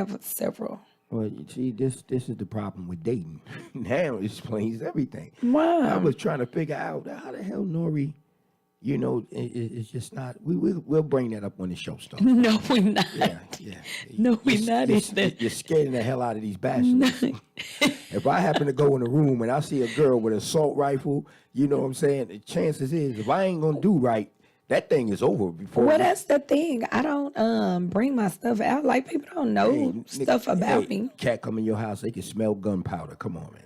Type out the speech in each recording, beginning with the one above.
have several. Well, you see, this is the problem with dating. Now it explains everything. Wow. I was trying to figure out how the hell Nori, it's just not. We'll bring that up when the show starts. No, we're not. Yeah. No, we're not. You're scaring the hell out of these bachelors. No. If I happen to go in a room and I see a girl with an assault rifle, you know what I'm saying? The chances is, if I ain't gonna do right, that thing is over before. Well, that's the thing. I don't bring my stuff out. Like, people don't know stuff about me. Cat come in your house, they can smell gunpowder. Come on, man.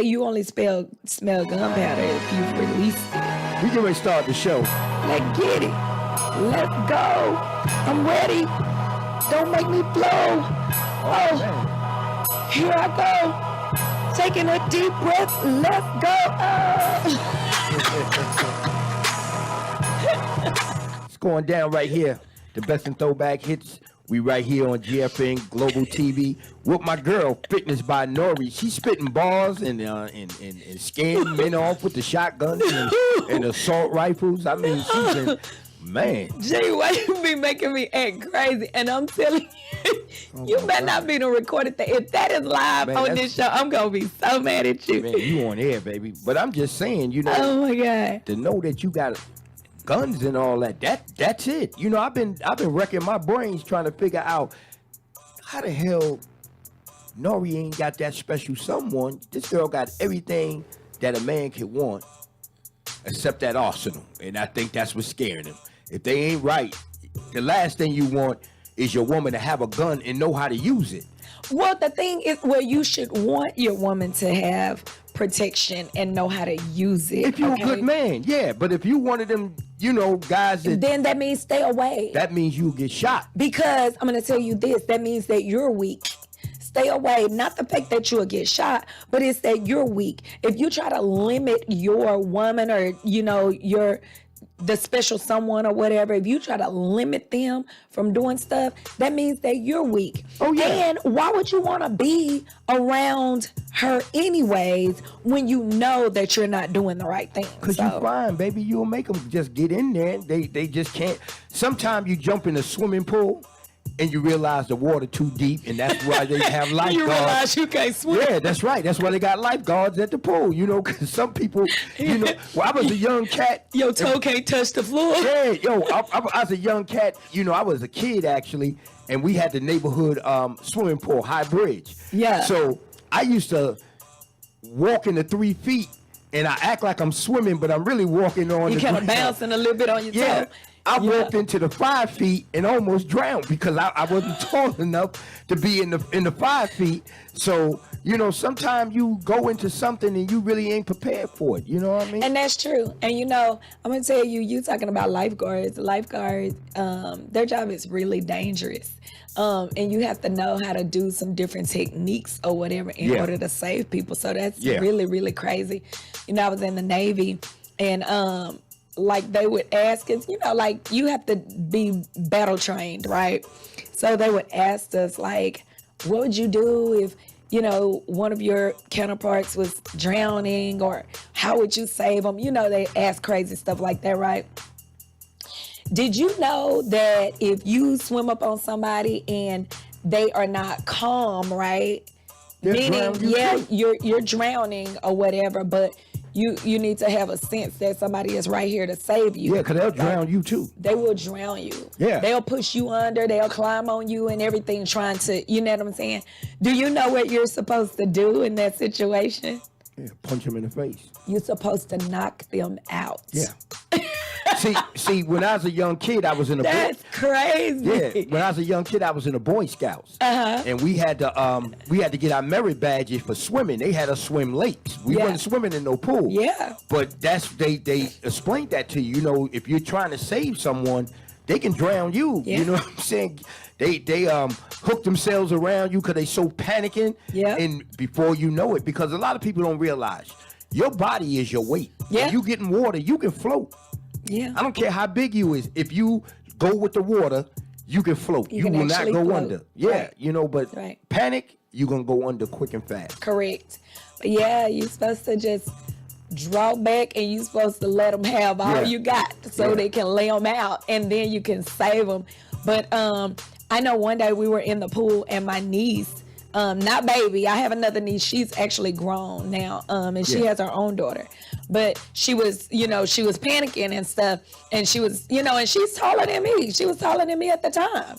You only smell gunpowder if you release it. We can ready to start the show. Let's get it. Let's go. I'm ready. Don't make me blow. Oh, here I go. Taking a deep breath. Let's go. It's going down right here. The best in throwback hits. We right here on GFN Global TV with my girl, Fitness by Nori. She's spitting bars and scaring men off with the shotguns and assault rifles. I mean, she's been, man. Jay, why you be making me act crazy? And I'm telling you, you better not be the recorded thing. If that is live on this show, I'm going to be so mad at you. Man, you on air, baby. But I'm just saying, oh my God. To know that you got guns and all that's it. I've been wrecking my brains trying to figure out how the hell Nori ain't got that special someone. This girl got everything that a man could want except that arsenal. And I think that's what's scaring him. If they ain't right, the last thing you want is your woman to have a gun and know how to use it. Well, the thing is, you should want your woman to have protection and know how to use it. If you're a good man, yeah. But if you one of them, guys then that means stay away. That means you'll get shot. Because I'm going to tell you this, that means that you're weak. Stay away. Not the fact that you'll get shot, but it's that you're weak. If you try to limit your woman or, the special someone or whatever, if you try to limit them from doing stuff, that means that you're weak. Oh, yeah. And why would you want to be around her anyways when you know that you're not doing the right thing? Because you're fine, baby. You'll make them just get in there. They just can't. Sometimes you jump in a swimming pool and you realize the water too deep, and that's why they have lifeguards. You realize you can't swim. Yeah, that's right. That's why they got lifeguards at the pool, because some people, well, I was a young cat. Your toe can't touch the floor. Yeah, I was a young cat. I was a kid, actually, and we had the neighborhood swimming pool, High Bridge. Yeah. So I used to walk in the 3 feet, and I act like I'm swimming, but I'm really walking on you kind of bouncing a little bit on your toe. I walked into the 5 feet and almost drowned because I wasn't tall enough to be in the 5 feet. So, sometimes you go into something and you really ain't prepared for it. You know what I mean? And that's true. And I'm going to tell you talking about lifeguards. Lifeguards, their job is really dangerous. And you have to know how to do some different techniques or whatever in order to save people. So that's really, really crazy. I was in the Navy and, they would ask us, you have to be battle trained, right? So they would ask us, what would you do if, one of your counterparts was drowning, or how would you save them? They ask crazy stuff like that, right? Did you know that if you swim up on somebody and they are not calm, right? Meaning, you're drowning or whatever, but you need to have a sense that somebody is right here to save you. Yeah, because they'll drown you too. They will drown you. Yeah. They'll push you under, they'll climb on you and everything, trying to, you know what I'm saying? Do you know what you're supposed to do in that situation? Yeah, punch them in the face. You're supposed to knock them out. Yeah. See, when I was a young kid, I was in a That's crazy. Yeah, when I was a young kid, I was in the Boy Scouts, and we had to get our merit badges for swimming. They had us swim lakes. We wasn't swimming in no pool. Yeah, but they explained that to you. If you're trying to save someone, they can drown you. Yeah. You know what I'm saying? They hook themselves around you because they so panicking. Yeah, and before you know it, because a lot of people don't realize your body is your weight. Yeah, if you get in water, you can float. Yeah. I don't care how big you is. If you go with the water, you can float. You will not go under. Yeah, right. But panic, you're going to go under quick and fast. Correct. But yeah, you're supposed to just draw back and you're supposed to let them have all you got so they can lay them out and then you can save them. But I know one day we were in the pool and my niece, not baby, I have another niece. She's actually grown now, and she has her own daughter. But she was, she was panicking and stuff. And she was, and she's taller than me. She was taller than me at the time.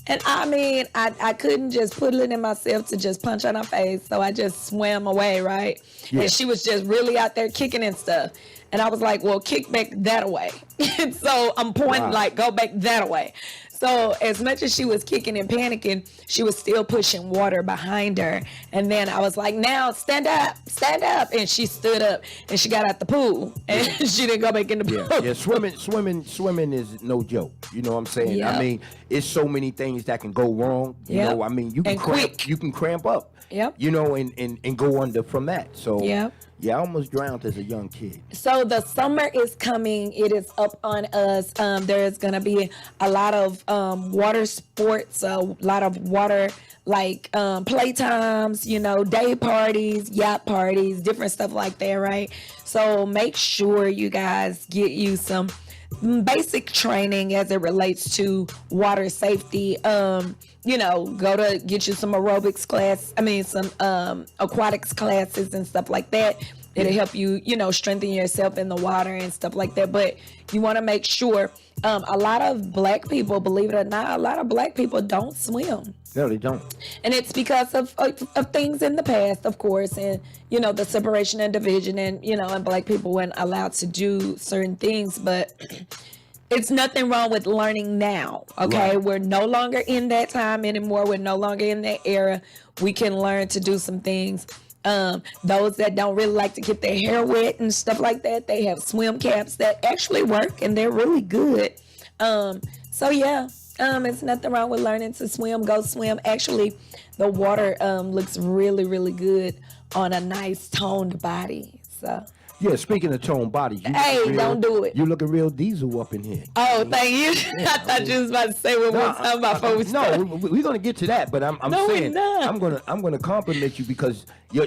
And I mean, I couldn't just put it in myself to just punch on her face. So I just swam away, right? Yeah. And she was just really out there kicking and stuff. And I was like, well, kick back that way. And so I'm pointing like, go back that way. So as much as she was kicking and panicking, she was still pushing water behind her. And then I was like, now stand up. And she stood up and she got out the pool and she didn't go back in the pool. Yeah, swimming is no joke. You know what I'm saying? Yep. I mean, it's so many things that can go wrong. You know, I mean, you can cramp up. Yep. You know, and go under from that. So yep. Yeah, I almost drowned as a young kid. So the summer is coming. It is up on us. There's going to be a lot of water sports, a lot of water like playtimes, day parties, yacht parties, different stuff like that, right? So make sure you guys get you some basic training as it relates to water safety. Go to get you some aerobics class. Some aquatics classes and stuff like that. It'll help you, strengthen yourself in the water and stuff like that. But you want to make sure, a lot of black people, believe it or not, a lot of black people don't swim. No, they don't. And it's because of things in the past, of course, and, the separation and division and, and black people weren't allowed to do certain things. But it's nothing wrong with learning now, okay? Right. We're no longer in that time anymore. We're no longer in that era. We can learn to do some things. Those that don't really like to get their hair wet and stuff like that, they have swim caps that actually work and they're really good. It's nothing wrong with learning to swim. Go swim. Actually, the water looks really, really good on a nice toned body. So. Yeah, speaking of toned bodies. Don't do it. You looking real diesel up in here. Oh, thank you. Yeah, I thought you was about to say what we're talking about before we start. No, we're gonna get to that, but I'm saying I'm gonna compliment you because your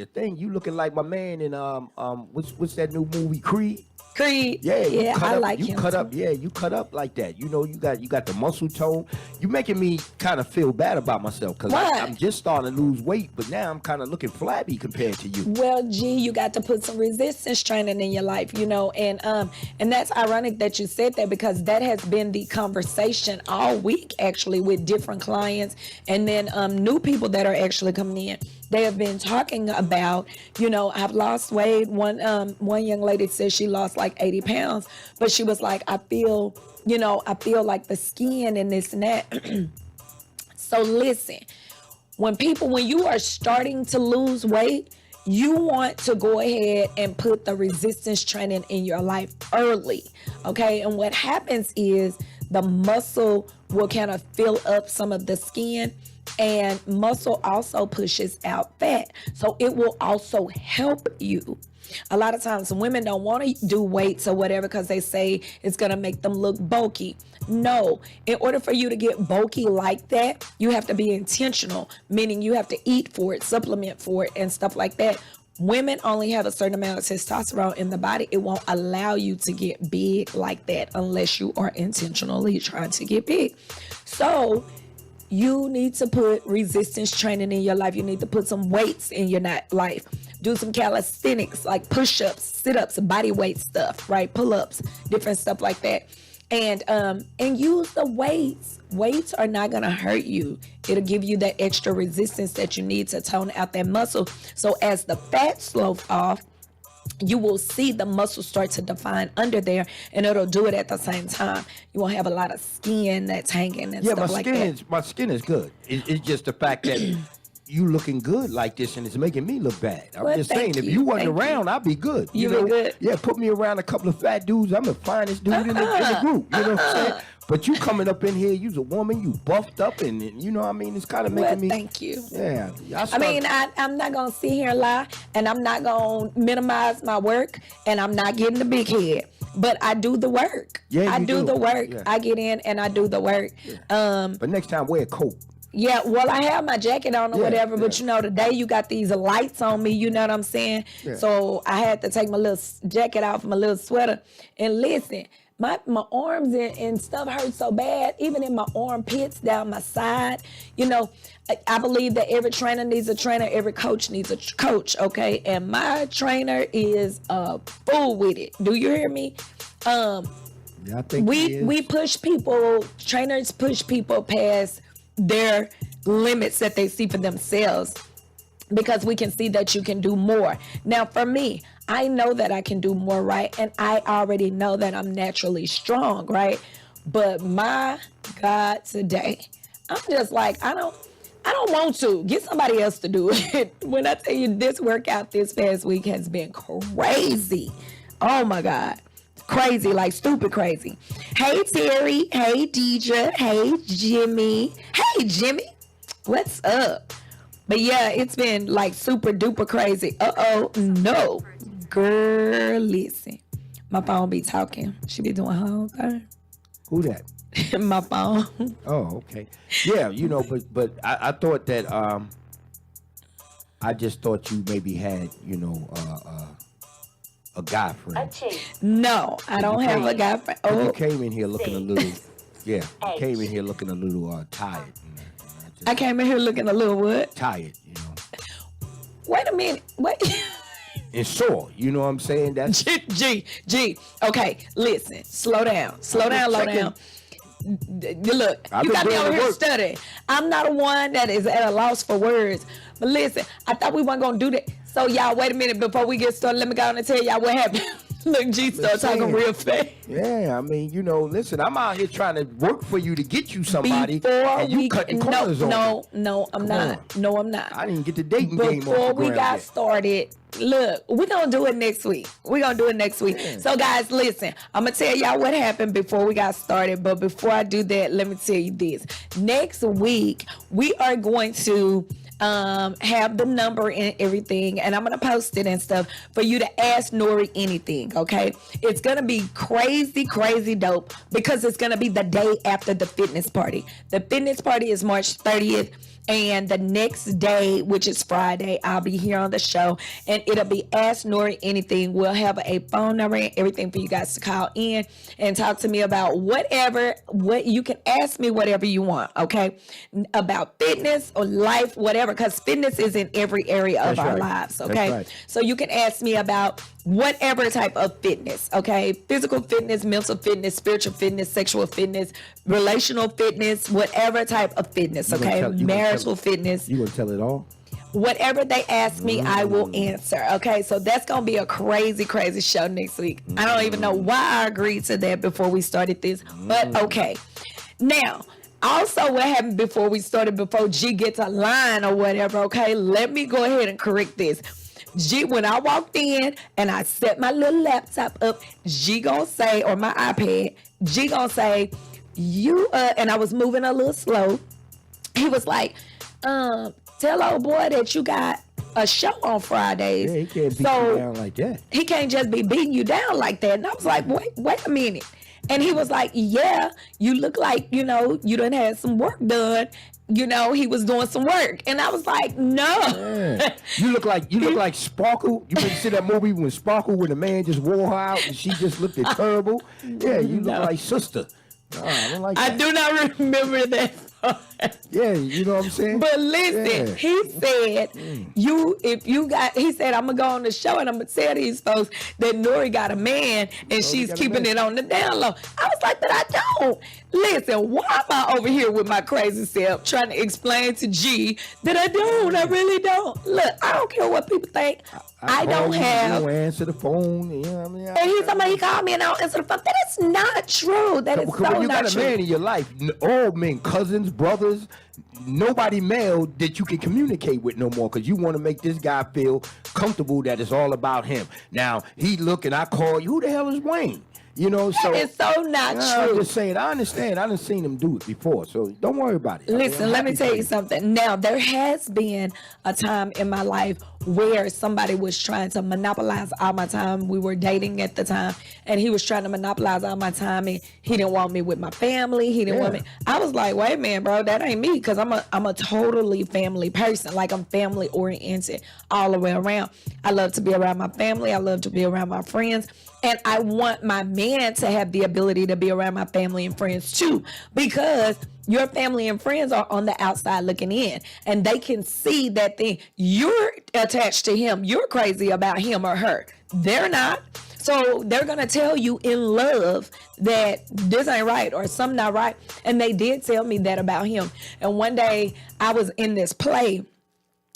thing, you looking like my man in what's that new movie, Creed? Yeah, I like him. You cut up, you cut up like that. You got the muscle tone. You making me kind of feel bad about myself because I'm just starting to lose weight, but now I'm kind of looking flabby compared to you. Well, you got to put some resistance training in your life, and that's ironic that you said that because that has been the conversation all week actually with different clients and then new people that are actually coming in. They have been talking about, I've lost weight. One young lady said she lost like 80 pounds, but she was like, I feel like the skin and this and that. So listen, when you are starting to lose weight, you want to go ahead and put the resistance training in your life early, okay? And what happens is the muscle will kind of fill up some of the skin. And muscle also pushes out fat. So it will also help you. A lot of times women don't want to do weights or whatever because they say it's going to make them look bulky. No, in order for you to get bulky like that, you have to be intentional, meaning you have to eat for it, supplement for it, and stuff like that. Women only have a certain amount of testosterone in the body. It won't allow you to get big like that unless you are intentionally trying to get big. So you need to put resistance training in your life. You need to put some weights in your life. Do some calisthenics like push-ups, sit-ups, body weight stuff, right? Pull-ups, different stuff like that. And use the weights. Weights are not going to hurt you. It'll give you that extra resistance that you need to tone out that muscle. So as the fat slope off, you will see the muscle start to define under there, and it'll do it at the same time. You won't have a lot of skin that's hanging and stuff like that. My skin is good. It's just the fact that you looking good like this, and it's making me look bad. I'm just saying, if you wasn't around, I'd be good. You be good. Yeah, put me around a couple of fat dudes. I'm the finest dude in the group. You know what I'm saying? But you coming up in here, you's a woman, you buffed up, and you know what I mean? It's kind of making me. Thank you. Yeah. I'm not going to sit here and lie, and I'm not going to minimize my work, and I'm not getting the big head. But I do the work. Yeah, I do the work. Yeah. I get in and I do the work. Yeah. But next time, wear a coat. Yeah, well, I have my jacket on or whatever, but today you got these lights on me, you know what I'm saying? Yeah. So I had to take my little jacket off, my little sweater. And listen, my arms and stuff hurt so bad, even in my armpits down my side. You know, I believe that every trainer needs a trainer, every coach needs a coach, okay? And my trainer is full with it. Do you hear me? Yeah, I think We push people, trainers push people past their limits that they see for themselves, because we can see that you can do more. Now, for me, I know that I can do more, right? And I already know that I'm naturally strong, right? But my God, today, I'm just like, I don't want to. Get somebody else to do it. When I tell you, this workout this past week has been crazy. Oh my God. Crazy, like stupid crazy. Hey, Terry. Hey, Deidre. Hey, Jimmy. Hey, Jimmy. What's up? But yeah, it's been like super duper crazy. No. Girl, listen. My phone be talking. She be doing her own thing. Who that? My phone. Oh, okay. Yeah, you know, but I thought that I just thought you maybe had, you know, a guy friend. No, I don't have a guy friend. You Oh, came in here looking a little, yeah, you came in here looking a little tired. I came in here looking a little what? Tired, you know. Wait a minute. Wait. And sore, you know what I'm saying? That's G. Okay, listen. Slow down. Slow down, low down. Look, I've you been got me doing over the here work. studying. I'm not a one that is at a loss for words. But listen, I thought we weren't gonna do that. So y'all, wait a minute before we get started. Let me go on and tell y'all what happened. Look, G started talking real fast. yeah, I mean, you know, listen, I'm out here trying to work for you to get you somebody, Before and you we cutting corners on me. no, I'm Come not. on. No, I'm not. I didn't get the dating game off Before the we ground got yet. started, look, we're gonna do it next week. We're gonna do it next week. Yeah. So guys, listen, I'm gonna tell y'all what happened before we got started. But before I do that, let me tell you this. Next week, we are going to have the number and everything, and I'm gonna post it and stuff for you to ask Nori anything. Okay, it's gonna be crazy dope, because it's gonna be the day after the fitness party. The fitness party is March 30th. And the next day, which is Friday, I'll be here on the show, and it'll be Ask Nori Anything. We'll have a phone number and everything for you guys to call in and talk to me about what you can ask me whatever you want, okay? About fitness or life, whatever, because fitness is in every area of That's our right. lives, That's okay? right. So you can ask me about whatever type of fitness, okay? Physical fitness, mental fitness, spiritual fitness, sexual fitness, relational fitness, whatever type of fitness, You gonna okay? tell- you gonna Marital fitness, You gonna tell it all? whatever they ask me, I will answer, okay? So that's going to be a crazy show next week. I don't even know why I agreed to that before we started this, but okay. Now, also what happened before we started, before G gets a line or whatever, okay? Let me go ahead and correct this. G, when I walked in and I set my little laptop up, G gonna say, or my iPad, G gonna say, and I was moving a little slow. He was like, tell old boy that you got a show on Fridays. Yeah, he can't beat you down like that. He can't just be beating you down like that. And I was like, wait a minute. And he was like, yeah, you look like, you done had some work done. He was doing some work. And I was like, no. Yeah. You look like Sparkle. You ever see that movie when Sparkle, when the man just wore her out and she just looked terrible? Yeah, you look like Sister. No, I don't like that. I do not remember that. Yeah, you know what I'm saying? But listen, Yeah. he said, he said, I'm gonna go on the show and I'm gonna tell these folks that Nori got a man and she's got a keeping man. it on the down low. I was like, but I don't. Listen, why am I over here with my crazy self trying to explain to G that I don't? I really don't. Look, I don't care what people think. I don't have. You don't answer the phone. You know what I mean? And he's somebody, he called me and I don't answer the phone. That is not true. That is Because so when you not got a true. man in your life, all men, cousins, brothers, nobody male that you can communicate with no more, because you want to make this guy feel comfortable that it's all about him. Now, he look and I call you, who the hell is Wayne? So It's so not I'm true. just saying, I understand. I done seen him do it before, so don't worry about it. Listen, let me tell you something. something. Now, there has been a time in my life where somebody was trying to monopolize all my time. We were dating at the time, and he was trying to monopolize all my time, and he didn't want me with my family. He didn't want me. I was like, wait a minute, bro, that ain't me, because I'm a totally family person. Like, I'm family oriented all the way around. I love to be around my family. I love to be around my friends. And I want my man to have the ability to be around my family and friends too, because your family and friends are on the outside looking in, and they can see that thing. You're attached to him. You're crazy about him or her. They're not. So they're going to tell you in love that this ain't right or something not right. And they did tell me that about him. And one day I was in this play,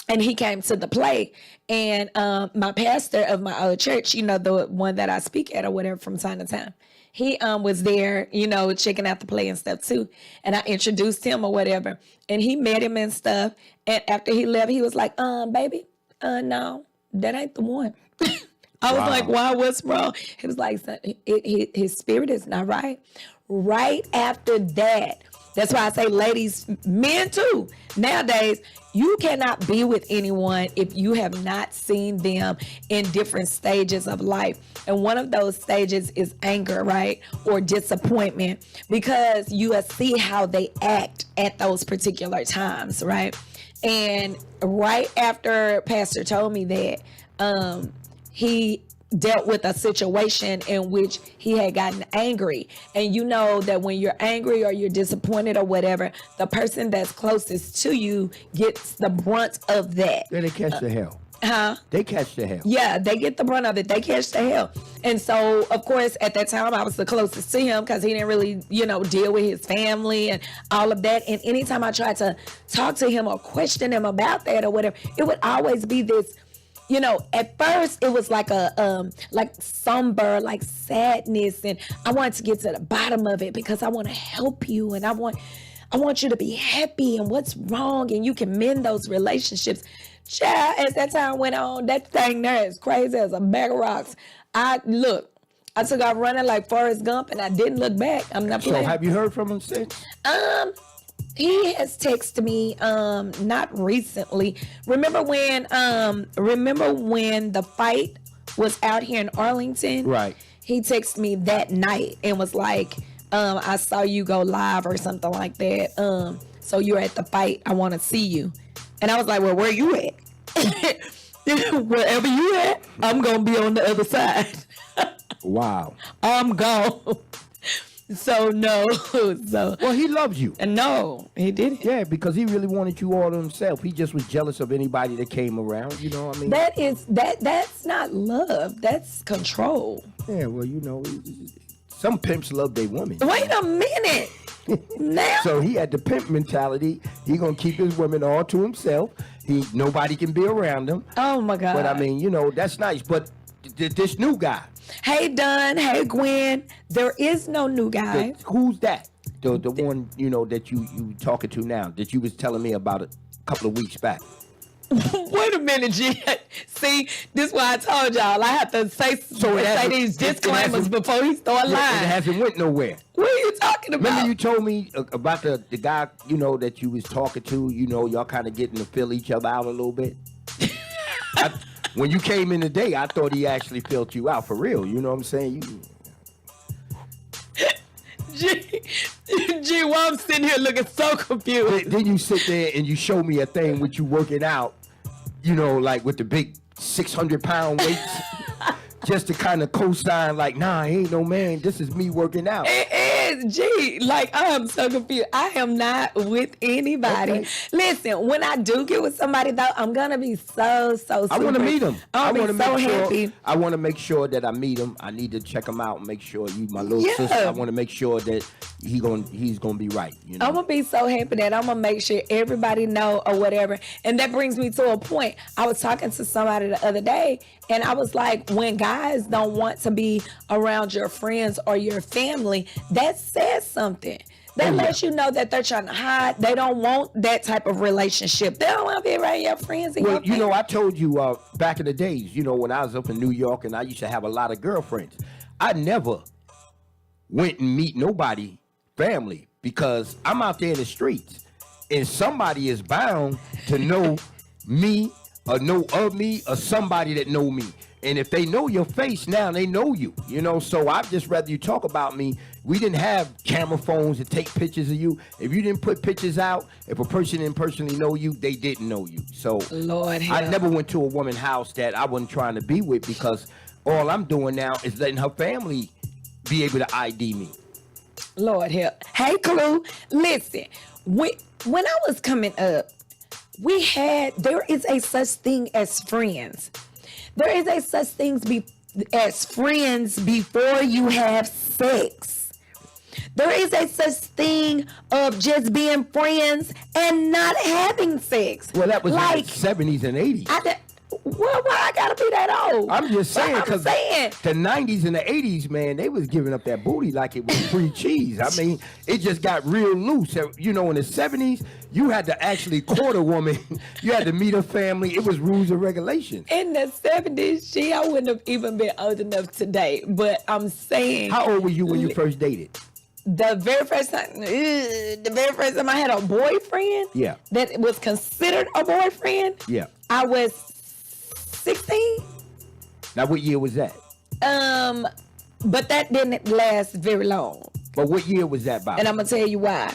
and he came to the play, and my pastor of my other church, you know, the one that I speak at or whatever from time to time, he was there, you know, checking out the play and stuff too. And I introduced him or whatever, and he met him and stuff. And after he left, he was like, baby, no, that ain't the one. I was like, why, what's wrong? He was like, his spirit is not right. Right after that, that's why I say, ladies, men too, nowadays, you cannot be with anyone if you have not seen them in different stages of life. And one of those stages is anger, right? Or disappointment, because you see how they act at those particular times, right? And right after Pastor told me that, he dealt with a situation in which he had gotten angry. And you know that when you're angry or you're disappointed or whatever, the person that's closest to you gets the brunt of that. Then they catch the hell. Huh? They catch the hell. Yeah, they get the brunt of it. They catch the hell. And so, of course, at that time, I was the closest to him because he didn't really, you know, deal with his family and all of that. And anytime I tried to talk to him or question him about that or whatever, it would always be this, you know, at first it was like a like somber, like sadness, and I wanted to get to the bottom of it because I want to help you, and I want you to be happy, and what's wrong, and you can mend those relationships. Child, as that time went on, that thing there is crazy as a bag of rocks. I took off running like Forrest Gump, and I didn't look back. I'm not playing. So have you heard from him since? He has texted me not recently. Remember when the fight was out here in Arlington? Right. He texted me that night and was like, I saw you go live or something like that. So you're at the fight. I want to see you. And I was like, well, where you at? Wherever you at, I'm going to be on the other side. Wow. I'm gone. So no, well, he loves you. And no, he didn't. Yeah, because he really wanted you all to himself. He just was jealous of anybody that came around. You know what I mean? That's not love. That's control. Yeah, well, you know, some pimps love their women. Wait a minute. Now. So he had the pimp mentality. He gonna keep his women all to himself. Nobody can be around him. Oh my God. But I mean, you know, that's nice. But this new guy. Hey, Dunn. Hey, Gwen. There is no new guy. Who's that? The one, you know, that you talking to now, that you was telling me about a couple of weeks back. Wait a minute, G. See, this is why I told y'all I have to say these disclaimers before he start lying. It hasn't went nowhere. What are you talking about? Remember you told me about the guy, you know, that you was talking to, you know, y'all kind of getting to feel each other out a little bit. When you came in today, I thought he actually filled you out for real. You know what I'm saying? G, why I'm sitting here looking so confused. Then you sit there and you show me a thing with you working out, you know, like with the big 600-pound weights, just to kind of co-sign like, nah, ain't no man. This is me working out. It is, G. Like, I'm so confused. I am not with anybody. Okay. Listen, when I do get with somebody, though, I'm going to be so super. I want to meet him. I want to be so happy. I want to make sure that I meet him. I need to check him out and make sure you my little sister. I want to make sure that he's going to be right. You know? I'm going to be so happy that I'm going to make sure everybody know or whatever. And that brings me to a point. I was talking to somebody the other day, and I was like, when guys don't want to be around your friends or your family, that says something. That lets you know that they're trying to hide. They don't want that type of relationship. They don't want to be around your friends and your family. You know, I told you back in the days, you know, when I was up in New York and I used to have a lot of girlfriends, I never went and meet nobody family because I'm out there in the streets and somebody is bound to know me know of me or somebody that know me. And if they know your face now, they know you, you know. So I'd just rather you talk about me. We didn't have camera phones to take pictures of you. If you didn't put pictures out, if a person didn't personally know you, they didn't know you. So Lord I help. never went to a woman's house that I wasn't trying to be with, because all I'm doing now is letting her family be able to ID me. Lord help. Hey, Clue, listen. When I was coming up, there is a such thing as friends. There is a such thing as friends before you have sex. There is a such thing of just being friends and not having sex. Well, that was like in the 70s and 80s. Well, why I gotta be that old? I'm just saying, because the saying. 90s and the 80s, man, they was giving up that booty like it was free cheese. I mean, it just got real loose. You know, in the 70s, you had to actually court a woman. You had to meet her family. It was rules and regulations. In the 70s, I wouldn't have even been old enough today. But I'm saying. How old were you when you first dated? The very first time I had a boyfriend, yeah, that was considered a boyfriend, yeah, I was 16. Now, what year was that? But that didn't last very long. But what year was that by? And I'm gonna tell you why.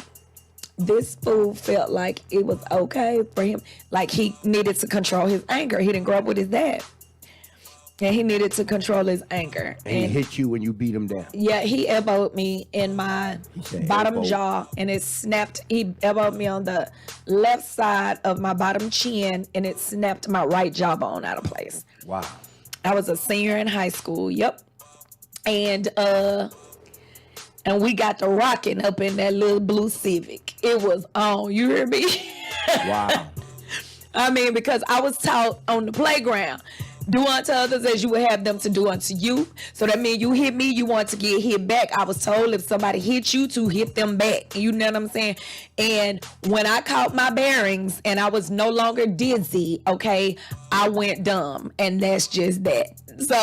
This fool felt like it was okay for him, like he needed to control his anger. He didn't grow up with his dad. And he needed to control his anger. And he hit you when you beat him down. Yeah, he elbowed me in my bottom jaw, and it snapped. He elbowed me on the left side of my bottom chin, and it snapped my right jawbone out of place. Wow. I was a senior in high school. Yep. And we got to rocking up in that little blue Civic. It was on. You hear me? Wow. I mean, because I was taught on the playground, do unto others as you would have them to do unto you. So that means you hit me, you want to get hit back. I was told if somebody hit you, to hit them back. You know what I'm saying? And when I caught my bearings and I was no longer dizzy, okay, I went dumb. And that's just that. So.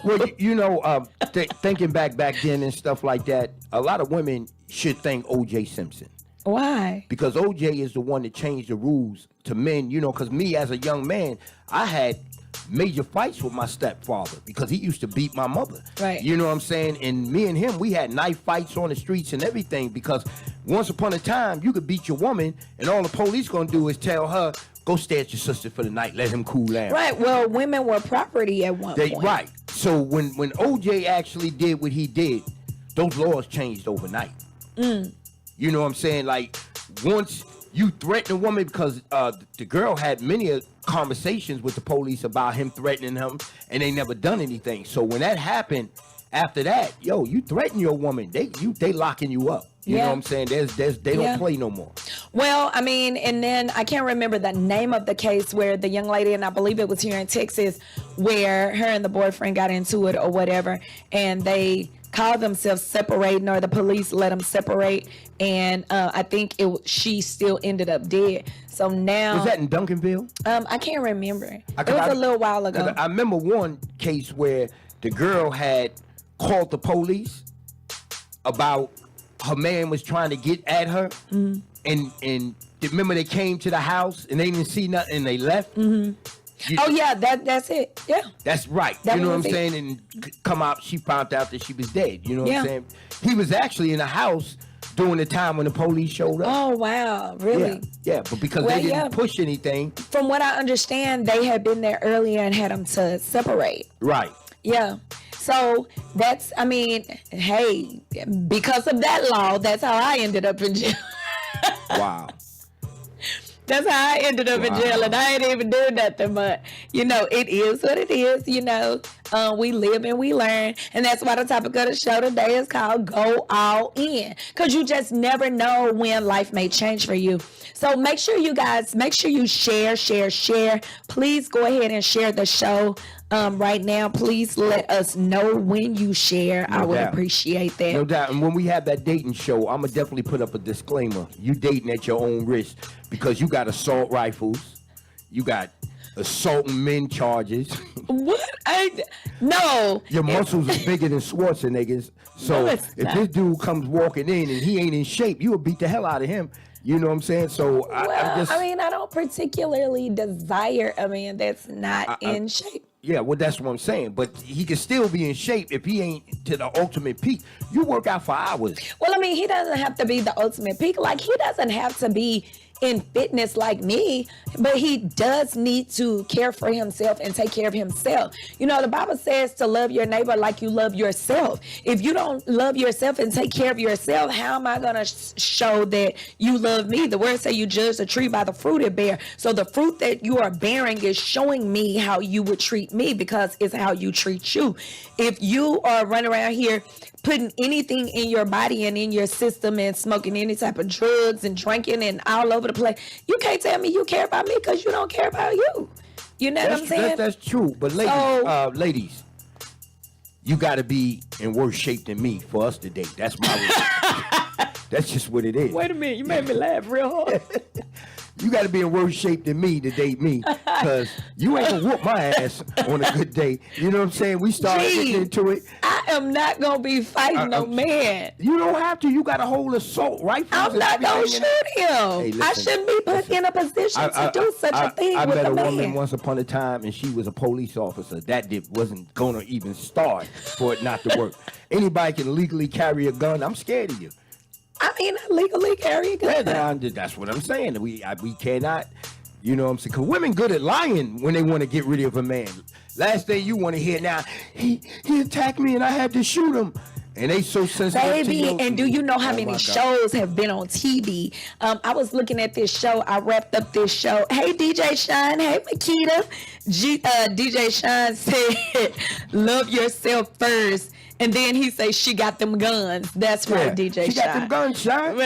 Well, you know, thinking back then and stuff like that, a lot of women should thank O.J. Simpson. Why? Because O.J. is the one that changed the rules to men, you know, because me as a young man, I had major fights with my stepfather because he used to beat my mother. Right. You know what I'm saying? And me and him, we had knife fights on the streets and everything, because once upon a time, you could beat your woman and all the police gonna do is tell her, go stay at your sister for the night, let him cool down. Right. Well, women were property at one point. Right. So when OJ actually did what he did, those laws changed overnight. You know what I'm saying? Like, once you threaten a woman, because the girl had many conversations with the police about him threatening him, and they never done anything. So when that happened, after that, yo, you threaten your woman, they locking you up. You know what I'm saying? They don't play no more. Well, I mean, and then I can't remember the name of the case where the young lady, and I believe it was here in Texas, where her and the boyfriend got into it or whatever, and they called themselves separating, or the police let them separate, and I think she still ended up dead. So now, was that in Duncanville? I can't remember. It was a little while ago. I remember one case where the girl had called the police about her man was trying to get at her, and remember they came to the house and they didn't see nothing and they left. That's it. Yeah, that's right. You know what I'm saying? And come out, she found out that she was dead. You know what I'm saying? He was actually in the house during the time when the police showed up. Oh wow, really? Yeah, but because they didn't push anything. From what I understand, they had been there earlier and had them to separate. Right. Yeah. So that's, I mean, hey, because of that law, that's how I ended up in jail. Wow. That's how I ended up in jail, and I ain't even doing nothing. But, you know, it is what it is, you know. We live and we learn. And that's why the topic of the show today is called Go All In. Because you just never know when life may change for you. So make sure you guys, share. Please go ahead and share the show right now. Please let us know when you share. I would appreciate that. No doubt. And when we have that dating show, I'm going to definitely put up a disclaimer. You dating at your own risk, because you got assault rifles. You got assaulting men charges. What? No. Your muscles are bigger than Schwarzenegger's. So if this dude comes walking in and he ain't in shape, you will beat the hell out of him. You know what I'm saying? So Well, I'm just. I mean, I don't particularly desire a man that's not in shape. Yeah, well, that's what I'm saying. But he can still be in shape if he ain't to the ultimate peak. You work out for hours. Well, I mean, he doesn't have to be the ultimate peak. Like, he doesn't have to be in fitness like me, but he does need to care for himself and take care of himself. You know, the Bible says to love your neighbor like you love yourself. If you don't love yourself and take care of yourself, how am I going to show that you love me? The word say you judge the tree by the fruit it bear. So the fruit that you are bearing is showing me how you would treat me, because it's how you treat you. If you are running around here putting anything in your body and in your system and smoking any type of drugs and drinking and all over the place, you can't tell me you care about me, because you don't care about you. You know what I'm saying? That's true. But ladies, you got to be in worse shape than me for us to date. That's my That's just what it is. Wait a minute, you made me laugh real hard. You got to be in worse shape than me to date me, because you ain't gonna whoop my ass on a good day. You know what I'm saying? We start getting into it. I am not gonna be fighting no man. You don't have to. You got to hold assault rifles. I'm not gonna shoot him. Hey, listen, I shouldn't be put in a position to do such a thing I with met a a man. woman once upon a time, and she was a police officer. That wasn't gonna even start for it not to work. Anybody can legally carry a gun. I'm scared of you. I mean, I legally carry a gun. Yeah, that's what I'm saying. We cannot, you know what I'm saying? Because women good at lying when they want to get rid of a man. Last thing you want to hear now, he attacked me and I had to shoot him. And they so sensitive. Baby, and do you know how many shows have been on TV? I was looking at this show. I wrapped up this show. Hey, DJ Shine. Hey, Makita. DJ Shine said, love yourself first. And then he say she got them guns. That's right, DJ Shine. She got them guns, Shine.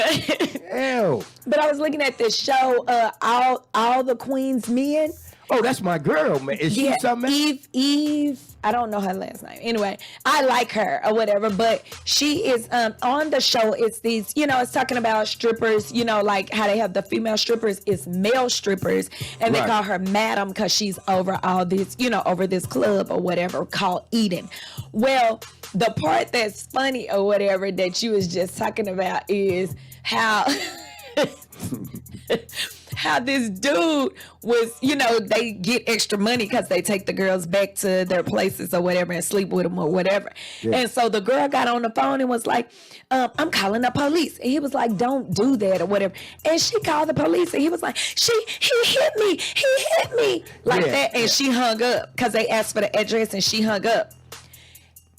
Hell. But I was looking at this show, All the Queen's Men. Oh, that's my girl, man. Is she something? Eve. I don't know her last name. Anyway, I like her or whatever, but she is on the show. It's these, it's talking about strippers, like how they have the female strippers is male strippers, and they call her madam because she's over all this, over this club or whatever called Eden. Well, the part that's funny or whatever that you was just talking about is how how this dude was, they get extra money because they take the girls back to their places or whatever and sleep with them or whatever. Yeah. And so the girl got on the phone and was like, I'm calling the police. And he was like, don't do that or whatever. And she called the police and he was like, he hit me like that. And she hung up because they asked for the address and she hung up.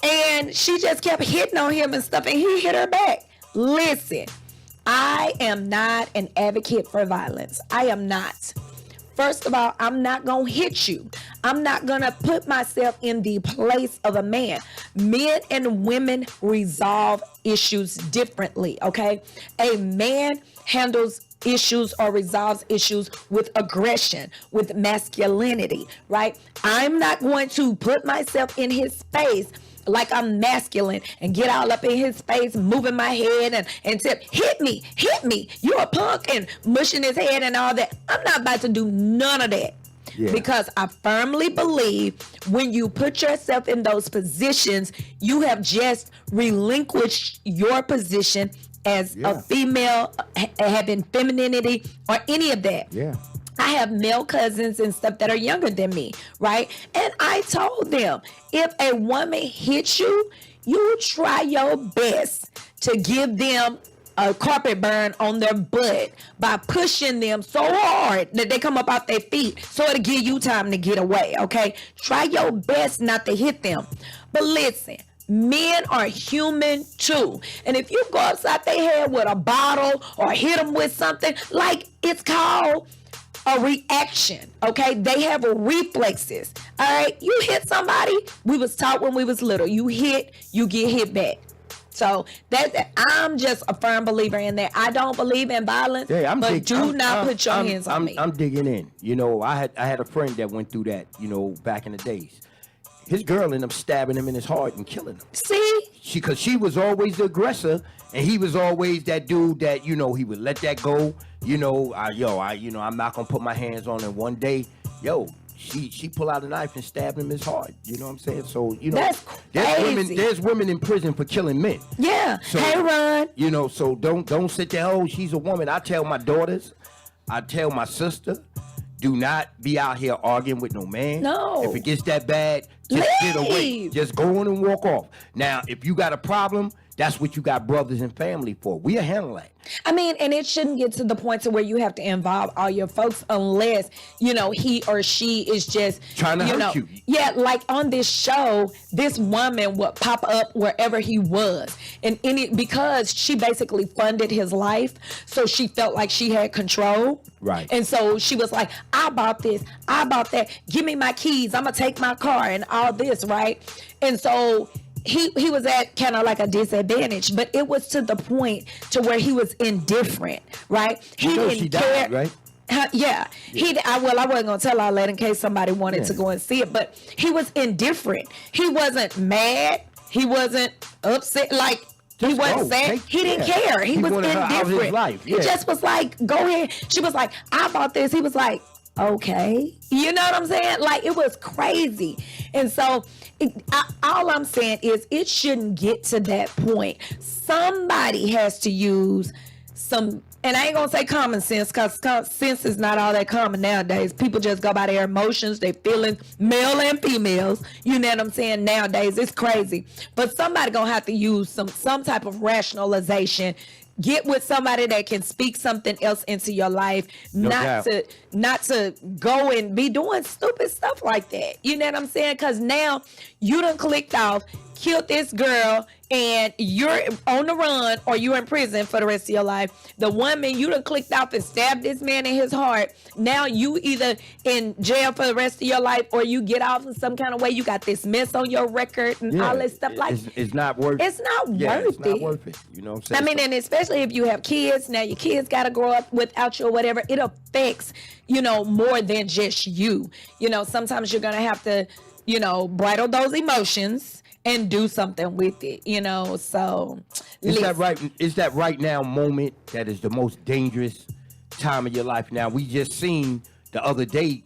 And she just kept hitting on him and stuff, and he hit her back. Listen, I am not an advocate for violence. I am not. First of all, I'm not going to hit you. I'm not going to put myself in the place of a man. Men and women resolve issues differently, okay? A man handles issues or resolves issues with aggression, with masculinity, right? I'm not going to put myself in his space like I'm masculine and get all up in his face, moving my head and tip, hit me, you're a punk, and mushing his head and all that. I'm not about to do none of that. Yeah. Because I firmly believe when you put yourself in those positions, you have just relinquished your position as a female, having femininity or any of that. Yeah. I have male cousins and stuff that are younger than me, right? And I told them, if a woman hits you, you try your best to give them a carpet burn on their butt by pushing them so hard that they come up off their feet so it'll give you time to get away, okay? Try your best not to hit them. But listen, men are human too. And if you go upside their head with a bottle or hit them with something, like it's called a reaction, okay? They have reflexes, all right? You hit somebody, we was taught when we was little, you hit, you get hit back. So I'm just a firm believer in that. I don't believe in violence, but do not put your hands on me. I'm digging in. I had a friend that went through that, back in the days. His girl ended up stabbing him in his heart and killing him. See? Because she was always the aggressor, and he was always that dude that, he would let that go. I'm not gonna put my hands on it. One day, she pull out a knife and stabbed him in his heart. You know what I'm saying? So, you know, That's crazy. there's women in prison for killing men. Yeah. So, hey, Ron. You know, so don't sit there, oh, she's a woman. I tell my daughters, I tell my sister, do not be out here arguing with no man. No. If it gets that bad, just get away. Leave. Just go on and walk off. Now, if you got a problem, that's what you got brothers and family for. We'll handle that. I mean, and it shouldn't get to the point to where you have to involve all your folks unless, you know, he or she is just Trying to hurt you. Yeah, like on this show, this woman would pop up wherever he was. And because she basically funded his life, so she felt like she had control. Right. And so she was like, I bought this, I bought that, give me my keys, I'm gonna take my car and all this, right? And so he was at kind of like a disadvantage, but it was to the point to where he was indifferent, right? He didn't care. Died, right? Yeah. I wasn't gonna tell all that in case somebody wanted to go and see it, but he was indifferent. He wasn't mad. He wasn't upset. Like he wasn't sad. He didn't care. He was wanted her out of his indifferent. life. He just was like, go ahead. She was like, I bought this. He was like, okay. You know what I'm saying? Like, it was crazy. And so all I'm saying is it shouldn't get to that point. Somebody has to use some, and I ain't gonna say common sense, because sense is not all that common nowadays. People just go by their emotions, they feelings, male and females. You know what I'm saying? Nowadays, it's crazy. But somebody gonna have to use some type of rationalization. Get with somebody that can speak something else into your life, not to go and be doing stupid stuff like that. You know what I'm saying? Because now you done clicked off, killed this girl, and you're on the run or you're in prison for the rest of your life. The woman, you done clicked off and stabbed this man in his heart. Now you either in jail for the rest of your life or you get off in some kind of way. You got this mess on your record and all this stuff. Like, it's not worth it. It's not worth it. It's not worth it. You know what I'm saying? I mean, and especially if you have kids, now your kids got to grow up without you or whatever. It affects, you know, more than just you. You know, sometimes you're going to have to, you know, bridle those emotions and do something with it, you know. So is that right now moment that is the most dangerous time of your life? Now, we just seen the other day,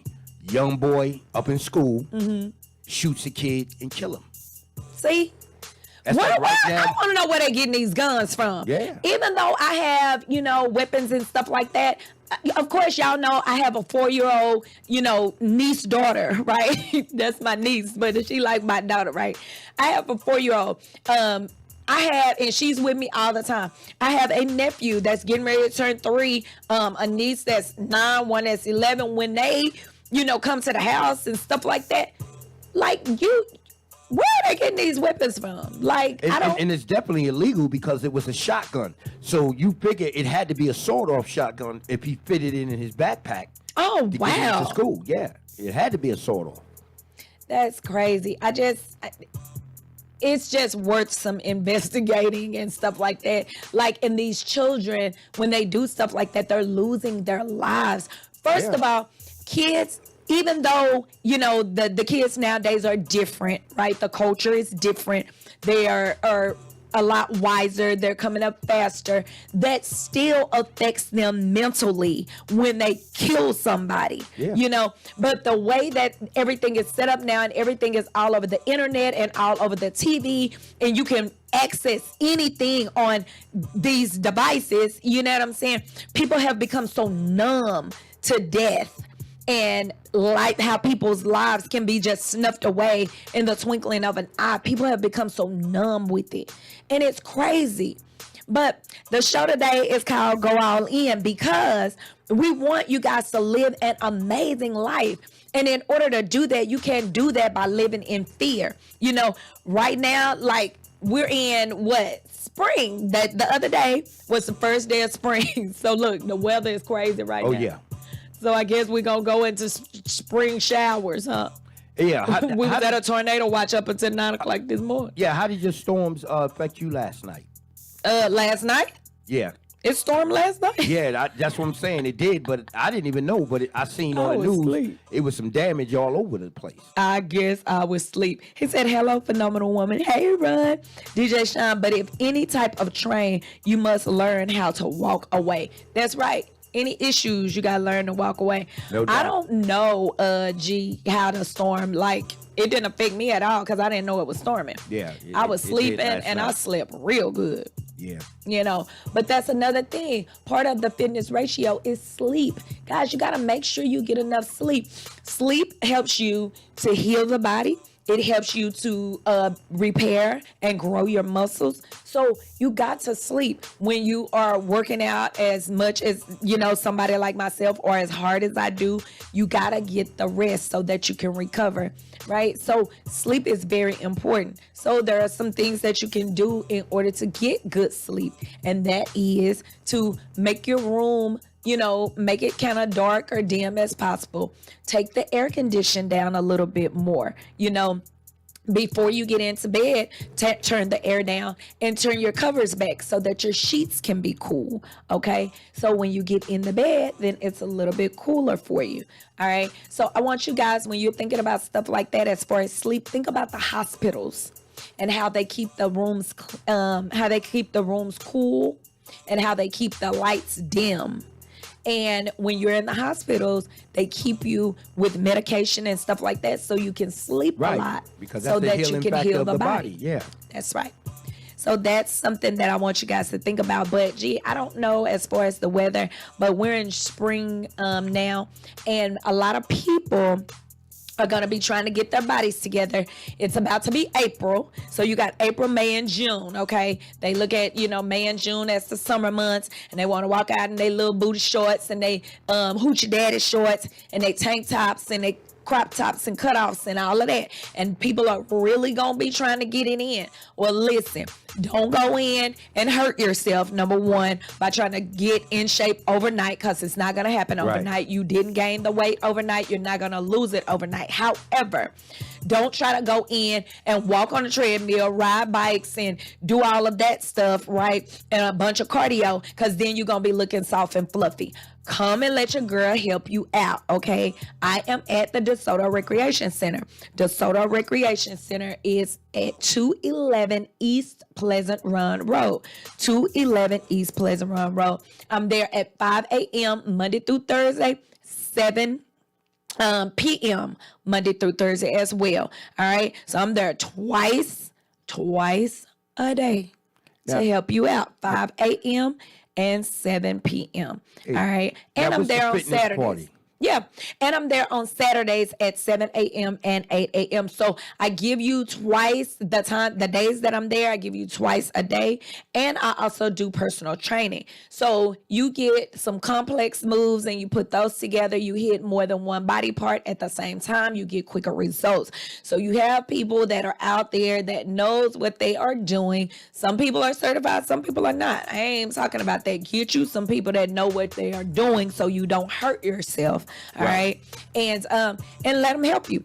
young boy up in school shoots a kid and kill him. See? I want to know where they're getting these guns from. Yeah. Even though I have, you know, weapons and stuff like that, of course, y'all know I have a 4-year-old, you know, niece daughter, right? That's my niece, but she like my daughter, right? I have a 4-year-old. And she's with me all the time. I have a nephew that's getting ready to turn 3, a niece that's 9, one that's 11. When they, you know, come to the house and stuff like that, like where are they getting these weapons from? Like, and it's definitely illegal because it was a shotgun. So you figure it had to be a sawed-off shotgun if he fitted it in his backpack. Oh, to wow. get into school. Yeah, it had to be a sawed-off. That's crazy. It's just worth some investigating and stuff like that. Like, and these children, when they do stuff like that, they're losing their lives. First of all, kids, even though, you know, the kids nowadays are different, right? The culture is different. They are a lot wiser. They're coming up faster. That still affects them mentally when they kill somebody, you know. But the way that everything is set up now and everything is all over the internet and all over the TV, and you can access anything on these devices, you know what I'm saying? People have become so numb to death. And like how people's lives can be just snuffed away in the twinkling of an eye. People have become so numb with it. And it's crazy. But the show today is called Go All In because we want you guys to live an amazing life. And in order to do that, you can't do that by living in fear. You know, right now, like we're in spring. That the other day was the first day of spring. So look, the weather is crazy right now. Oh, yeah. So I guess we're going to go into spring showers, huh? Yeah. We was at a tornado watch up until 9 o'clock this morning. Yeah, how did your storms affect you last night? Last night? Yeah. It stormed last night? Yeah, that's what I'm saying. It did, but I didn't even know. But I seen on the news, it was some damage all over the place. I guess I was asleep. He said, hello, phenomenal woman. Hey, Run. DJ Sean, but if any type of train, you must learn how to walk away. That's right. Any issues, you gotta learn to walk away. No I doubt. don't know, G, how the storm, like, it didn't affect me at all because I didn't know it was storming. Yeah, I was it did sleeping last and I night. slept real good. Yeah. But that's another thing. Part of the fitness ratio is sleep. Guys, you got to make sure you get enough sleep. Sleep helps you to heal the body. It helps you to repair and grow your muscles. So you got to sleep when you are working out as much as, somebody like myself, or as hard as I do. You got to get the rest so that you can recover, right? So sleep is very important. So there are some things that you can do in order to get good sleep. And that is to make your room, make it kind of dark or dim as possible. Take the air condition down a little bit more, before you get into bed. Turn the air down and turn your covers back so that your sheets can be cool. Okay. So when you get in the bed, then it's a little bit cooler for you. All right. So I want you guys, when you're thinking about stuff like that, as far as sleep, think about the hospitals and how they keep the rooms, cool, and how they keep the lights dim. And when you're in the hospitals, they keep you with medication and stuff like that so you can sleep a lot. Because so that's the that healing you can factor heal of the body. Yeah. That's right. So that's something that I want you guys to think about. But gee, I don't know as far as the weather, but we're in spring now, and a lot of people are going to be trying to get their bodies together. It's about to be April. So you got April, May, and June, okay? They look at, May and June as the summer months, and they want to walk out in their little booty shorts and they hoochie daddy shorts and they tank tops and they crop tops and cutoffs and all of that. And people are really going to be trying to get it in. Well, listen, don't go in and hurt yourself, number one, by trying to get in shape overnight, because it's not going to happen overnight. Right. You didn't gain the weight overnight. You're not going to lose it overnight. However, don't try to go in and walk on a treadmill, ride bikes, and do all of that stuff, right? And a bunch of cardio, because then you're going to be looking soft and fluffy. Come and let your girl help you out, okay? I am at the DeSoto Recreation Center. DeSoto Recreation Center is at 211 East Pleasant Run Road. 211 East Pleasant Run Road. I'm there at 5 a.m. Monday through Thursday, 7 p.m. Monday through Thursday as well. All right. So I'm there twice a day to help you out. 5 a.m. and 7 p.m. All right. And I'm there on Saturdays. Party. Yeah. And I'm there on Saturdays at 7 a.m. and 8 a.m. So I give you twice the days that I'm there. I give you twice a day. And I also do personal training. So you get some complex moves and you put those together. You hit more than one body part at the same time. You get quicker results. So you have people that are out there that knows what they are doing. Some people are certified. Some people are not. I ain't talking about that. Get you some people that know what they are doing so you don't hurt yourself. All right. And let them help you.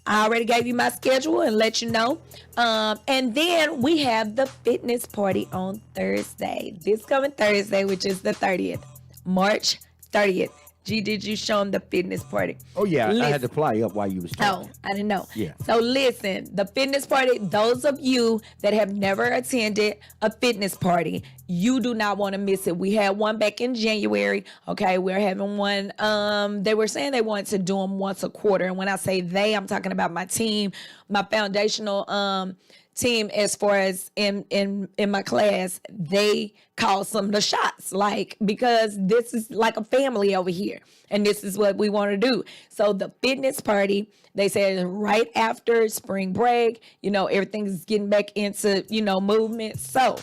I already gave you my schedule and let you know. And then we have the fitness party on Thursday. This coming Thursday, which is the 30th, March 30th. G, did you show them the fitness party? Oh, yeah. I had to fly up while you was talking. Oh, I didn't know. Yeah. So listen, the fitness party, those of you that have never attended a fitness party, you do not want to miss it. We had one back in January. Okay, we're having one. They were saying they wanted to do them once a quarter. And when I say they, I'm talking about my team, my foundational team. As far as in my class, they call some of the shots, like, because this is like a family over here and this is what we want to do. So the fitness party, they said right after spring break, everything's getting back into movement. So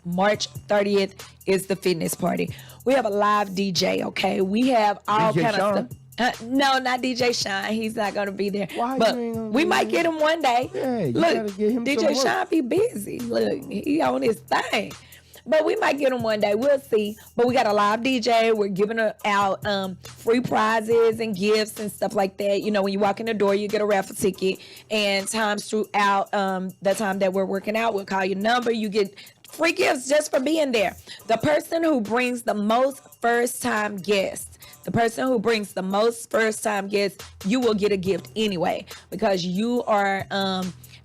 March 30th is the fitness party. We have a live DJ. Okay, we have all DJ kind Sean? of stuff. No, not DJ Shine. He's not going to be there. Why but you ain't gonna we get might him? get him one day. Yeah, you Look, gotta get him some DJ work. Shine be busy. Look, he on his thing. But we might get him one day. We'll see. But we got a live DJ. We're giving out free prizes and gifts and stuff like that. When you walk in the door, you get a raffle ticket. And times throughout the time that we're working out, we'll call your number. You get free gifts just for being there. The person who brings the most first-time guests, you will get a gift anyway, because you are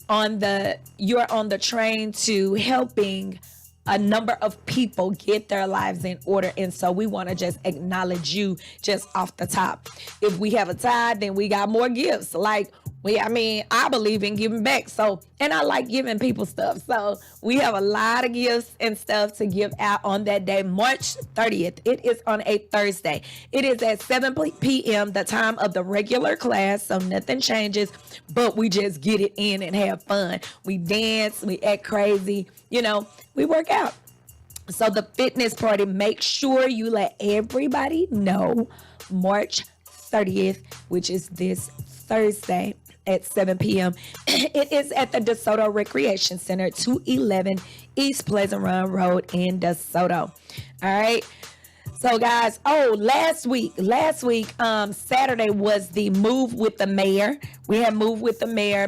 on the train to helping a number of people get their lives in order. And so we want to just acknowledge you just off the top. If we have a tie, then we got more gifts. Like, I believe in giving back. So, and I like giving people stuff. So we have a lot of gifts and stuff to give out on that day, March 30th. It is on a Thursday. It is at 7 p.m., the time of the regular class. So nothing changes, but we just get it in and have fun. We dance, we act crazy, we work out. So the fitness party, make sure you let everybody know March 30th, which is this Thursday at 7 p.m. It is at the DeSoto Recreation Center, 211 East Pleasant Run Road in DeSoto. All right. So guys, last week, Saturday was the Move with the Mayor. We had Move with the Mayor,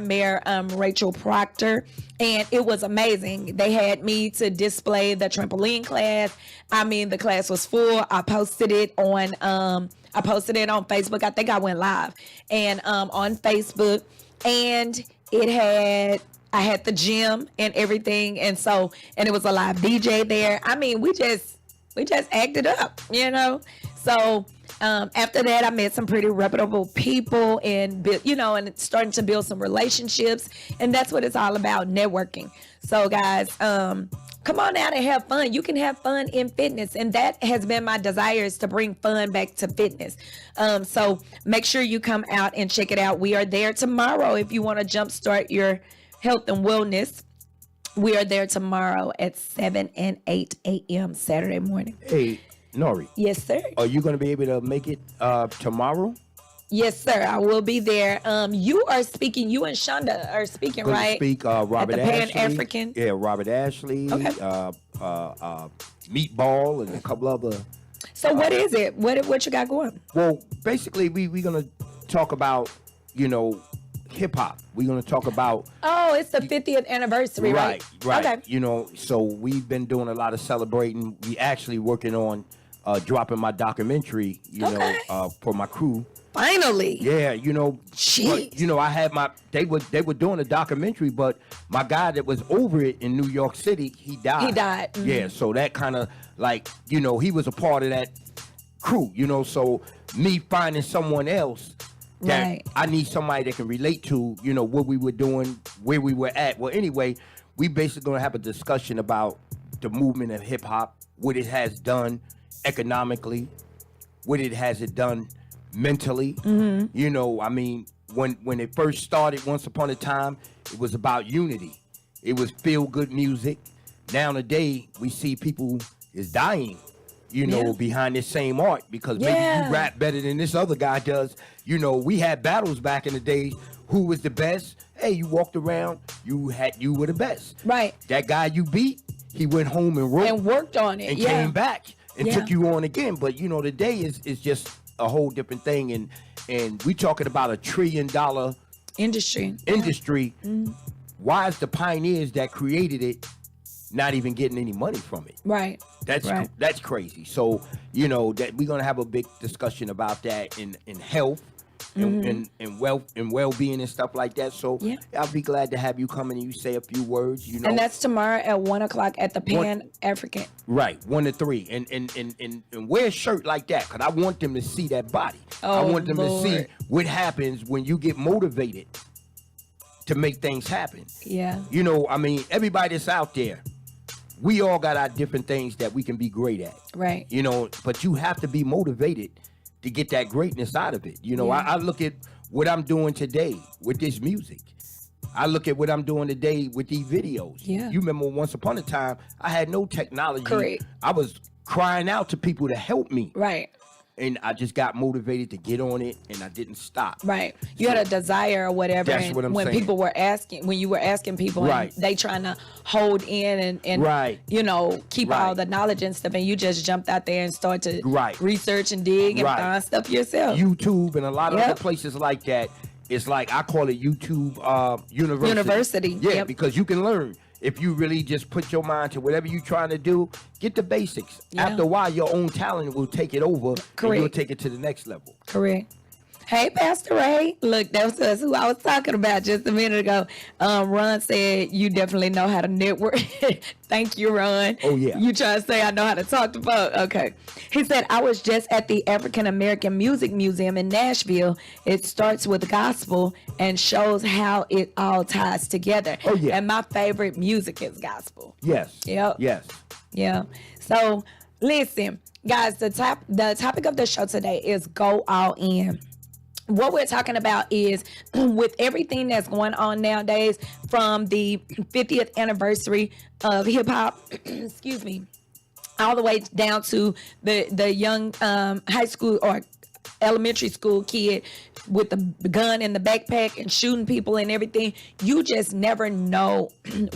Rachel Proctor, and it was amazing. They had me to display the trampoline class. The class was full. I posted it on Facebook. I think I went live and on Facebook, and I had the gym and everything, and it was a live DJ there. We just acted up, So after that, I met some pretty reputable people and and starting to build some relationships, and that's what it's all about, networking. So guys, come on out and have fun. You can have fun in fitness, and that has been my desire, is to bring fun back to fitness. So make sure you come out and check it out. We are there tomorrow if you want to jumpstart your health and wellness. We are there tomorrow at 7 and 8 a.m. Saturday morning. Hey, Nori. Yes, sir. Are you going to be able to make it tomorrow? Yes, sir. I will be there. You are speaking. You and Shonda are speaking, right? Speak Robert at the Ashley. Pan-African. Yeah, Robert Ashley. Okay. Meatball and a couple other. So what is it? What you got going? Well, basically, we're going to talk about, hip hop. We're going to talk about. Oh, it's the 50th anniversary, right? Right. Okay. So we've been doing a lot of celebrating. We actually working on dropping my documentary, for my crew. Finally. Yeah, Jeez. But, I had they were doing a documentary, but my guy that was over it in New York City, he died. Mm-hmm. Yeah, so that kind of he was a part of that crew, so me finding someone else that Right. I need somebody that can relate to, what we were doing, where we were at. Well, anyway, we basically going to have a discussion about the movement of hip hop, what it has done economically, what it has done mentally. Mm-hmm. When it first started, once upon a time, it was about unity. It was feel good music. Now today, we see people is dying, behind this same art, because maybe you rap better than this other guy does. We had battles back in the days. Who was the best? Hey, you walked around, you were the best. Right. That guy you beat, he went home and wrote And worked on it. and came back and Yeah. took you on again. But today is just a whole different thing, and we talking about $1 trillion Industry. industry. Why is the pioneers that created it not even getting any money from it? Right. That's crazy. So that we're gonna have a big discussion about that in health and wealth and well-being and stuff like that. So Yeah. I'll be glad to have you come in and you say a few words. And that's tomorrow at 1:00 at the Pan-African. Right, 1 to 3, and wear a shirt like that, because I want them to see that body. I Oh, want them to see Lord. what happens when you get motivated to make things happen. Yeah. Everybody that's out there, we all got our different things that we can be great at. Right. But you have to be motivated to get that greatness out of it. Yeah. I look at what I'm doing today with this music. I look at what I'm doing today with these videos. Yeah. You remember once upon a time, I had no technology. Correct. I was crying out to people to help me. Right. And I just got motivated to get on it, and I didn't stop. Right. You had a desire or whatever. That's and what I'm when saying. people were asking, when you were asking people, Right. and they trying to hold in and Right. keep all Right. the knowledge and stuff, and you just jumped out there and started to Right. research and dig and Right. find stuff yourself. YouTube and a lot of Yep. other places like that. It's like, I call it YouTube university. University, Yeah, yep. because you can learn. If you really just put your mind to whatever you're trying to do, get the basics. Yeah. After a while, your own talent will take it over, and you'll Correct. take it to the next level. Correct. Hey, Pastor Ray. Look, that was us who I was talking about just a minute ago. Ron said you definitely know how to network. Thank you, Ron. Oh, yeah. You trying to say I know how to talk to folks? Okay. He said, I was just at the African American Music Museum in Nashville. It starts with gospel and shows how it all ties together. Oh, yeah. And my favorite music is gospel. Yes. Yep. Yes. Yeah. So listen, guys, the topic of the show today is go all in. What we're talking about is with everything that's going on nowadays, from the 50th anniversary of hip hop, excuse me, all the way down to the young high school or elementary school kid with the gun in the backpack and shooting people and everything. You just never know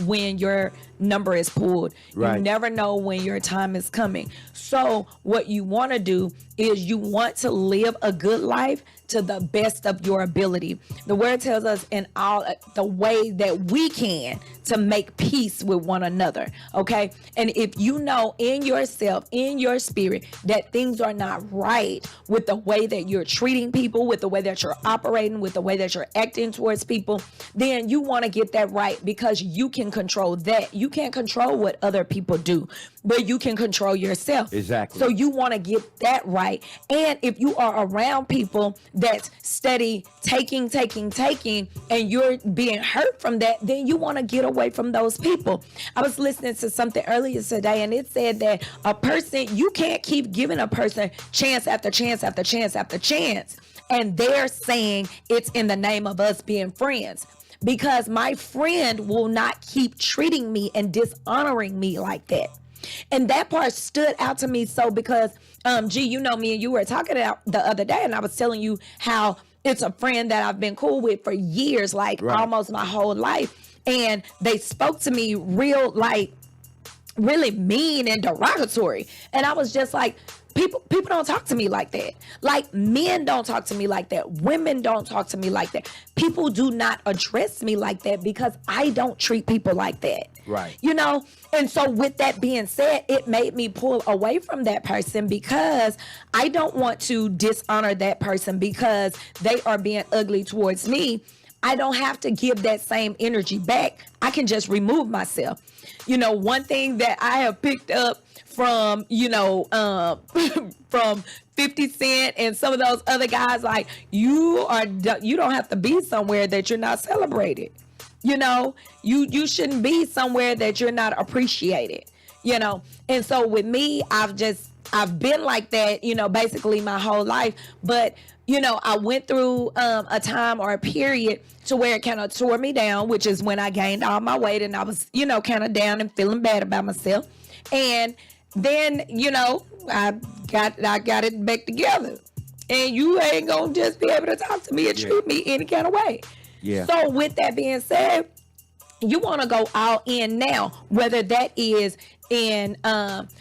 when your number is pulled. Right. You never know when your time is coming. So what you want to do is you want to live a good life to the best of your ability. The word tells us in all the way that we can to make peace with one another. Okay. And if you know in yourself, in your spirit, that things are not right with the way that you're treating people, with the way that you're operating, with the way that you're acting towards people, then you want to get that right, because you can control that. You can't control what other people do, but you can control yourself. Exactly. So you want to get that right. And if you are around people that's steady taking, and you're being hurt from that, then you want to get away from those people. I was listening to something earlier today, and it said that a person, you can't keep giving a person chance after chance after chance after chance. And they're saying it's in the name of us being friends, because my friend will not keep treating me and dishonoring me like that. And that part stood out to me. So because, G, you know, me and you were talking about the other day, and I was telling you how it's a friend that I've been cool with for years, like almost my whole life. And they spoke to me really mean and derogatory. And I was just like, people don't talk to me like that. Like, men don't talk to me like that. Women don't talk to me like that. People do not address me like that, because I don't treat people like that. Right. You know? And so with that being said, it made me pull away from that person, because I don't want to dishonor that person because they are being ugly towards me. I don't have to give that same energy back. I can just remove myself. You know, one thing that I have picked up from, from 50 Cent and some of those other guys, like, you don't have to be somewhere that you're not celebrated. You know, you shouldn't be somewhere that you're not appreciated, you know. And so with me, I've been like that, you know, basically my whole life. But, you know, I went through a time or a period to where it kind of tore me down, which is when I gained all my weight and I was, you know, kind of down and feeling bad about myself. And then, you know, I got it back together. And you ain't gonna just be able to talk to me and treat me any kind of way. Yeah. So with that being said, you want to go all in now, whether that is in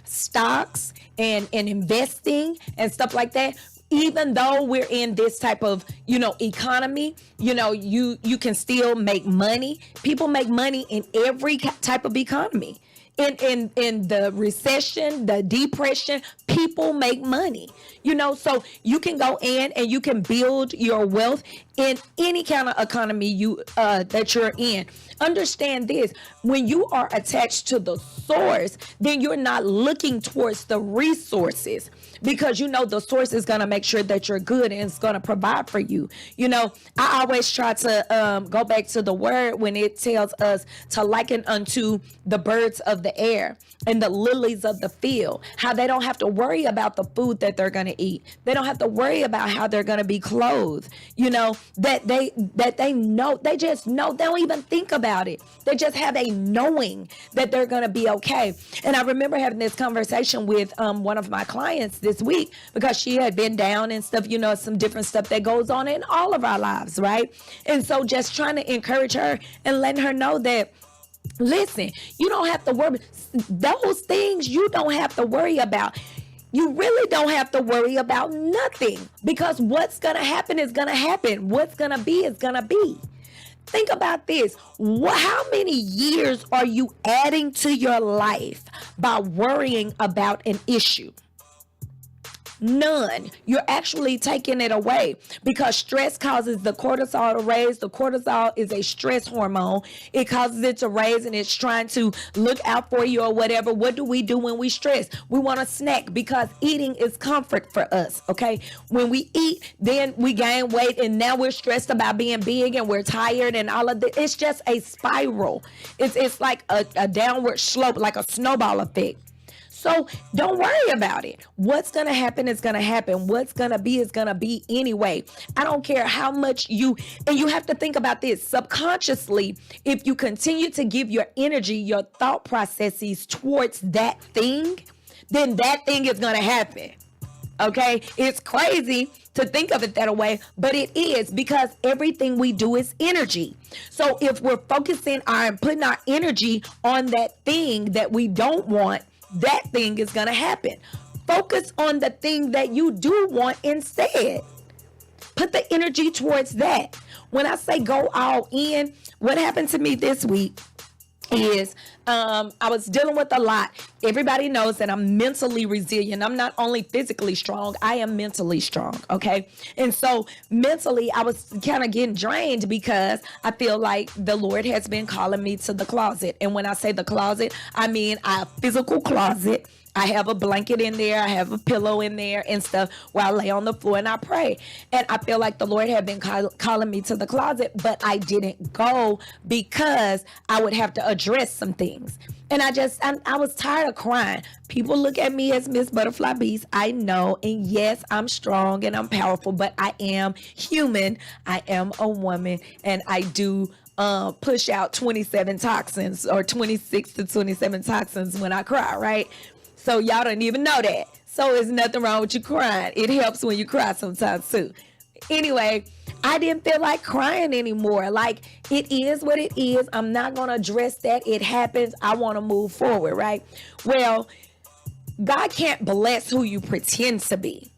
stocks and investing and stuff like that. Even though we're in this type of, you know, economy, you know, you can still make money. People make money in every type of economy. In the recession, the depression, people make money, you know. So you can go in and you can build your wealth in any kind of economy that you're in. Understand this: when you are attached to the source, then you're not looking towards the resources, because you know the source is going to make sure that you're good and it's going to provide for you. You know, I always try to go back to the word when it tells us to liken unto the birds of the air and the lilies of the field, how they don't have to worry about the food that they're going to eat. They don't have to worry about how they're going to be clothed, you know, that they know, they just know, they don't even think about it. They just have a knowing that they're going to be okay. And I remember having this conversation with one of my clients this week, because she had been down and stuff, you know, some different stuff that goes on in all of our lives, right? And so just trying to encourage her and letting her know that, listen, you don't have to worry. Those things you don't have to worry about. You really don't have to worry about nothing, because what's going to happen is going to happen. What's going to be is going to be. Think about this. How many years are you adding to your life by worrying about an issue? None. You're actually taking it away because stress causes the cortisol to raise. The cortisol is a stress hormone. It causes it to raise and it's trying to look out for you or whatever. What do we do when we stress? We want to snack because eating is comfort for us. Okay. When we eat, then we gain weight and now we're stressed about being big and we're tired and all of this. It's just a spiral. It's like a downward slope, like a snowball effect. So don't worry about it. What's going to happen is going to happen. What's going to be is going to be anyway. I don't care how much and you have to think about this subconsciously. If you continue to give your energy, your thought processes towards that thing, then that thing is going to happen. Okay. It's crazy to think of it that way, but it is because everything we do is energy. So if we're focusing and putting our energy on that thing that we don't want, that thing is going to happen. Focus on the thing that you do want instead. Put the energy towards that. When I say go all in, what happened to me this week is I was dealing with a lot. Everybody knows that I'm mentally resilient. I'm not only physically strong, I am mentally strong. Okay. And so mentally, I was kind of getting drained because I feel like the Lord has been calling me to the closet. And when I say the closet, I mean a physical closet. I have a blanket in there. I have a pillow in there and stuff where I lay on the floor and I pray. And I feel like the Lord had been calling me to the closet, but I didn't go because I would have to address some things. And I was tired of crying. People look at me as Miss Butterfly Beast. I know. And yes, I'm strong and I'm powerful, but I am human. I am a woman and I do push out 27 toxins or 26 to 27 toxins when I cry, right? So y'all don't even know that. So there's nothing wrong with you crying. It helps when you cry sometimes too. Anyway, I didn't feel like crying anymore. Like, it is what it is. I'm not going to address that. It happens. I want to move forward, right? Well, God can't bless who you pretend to be.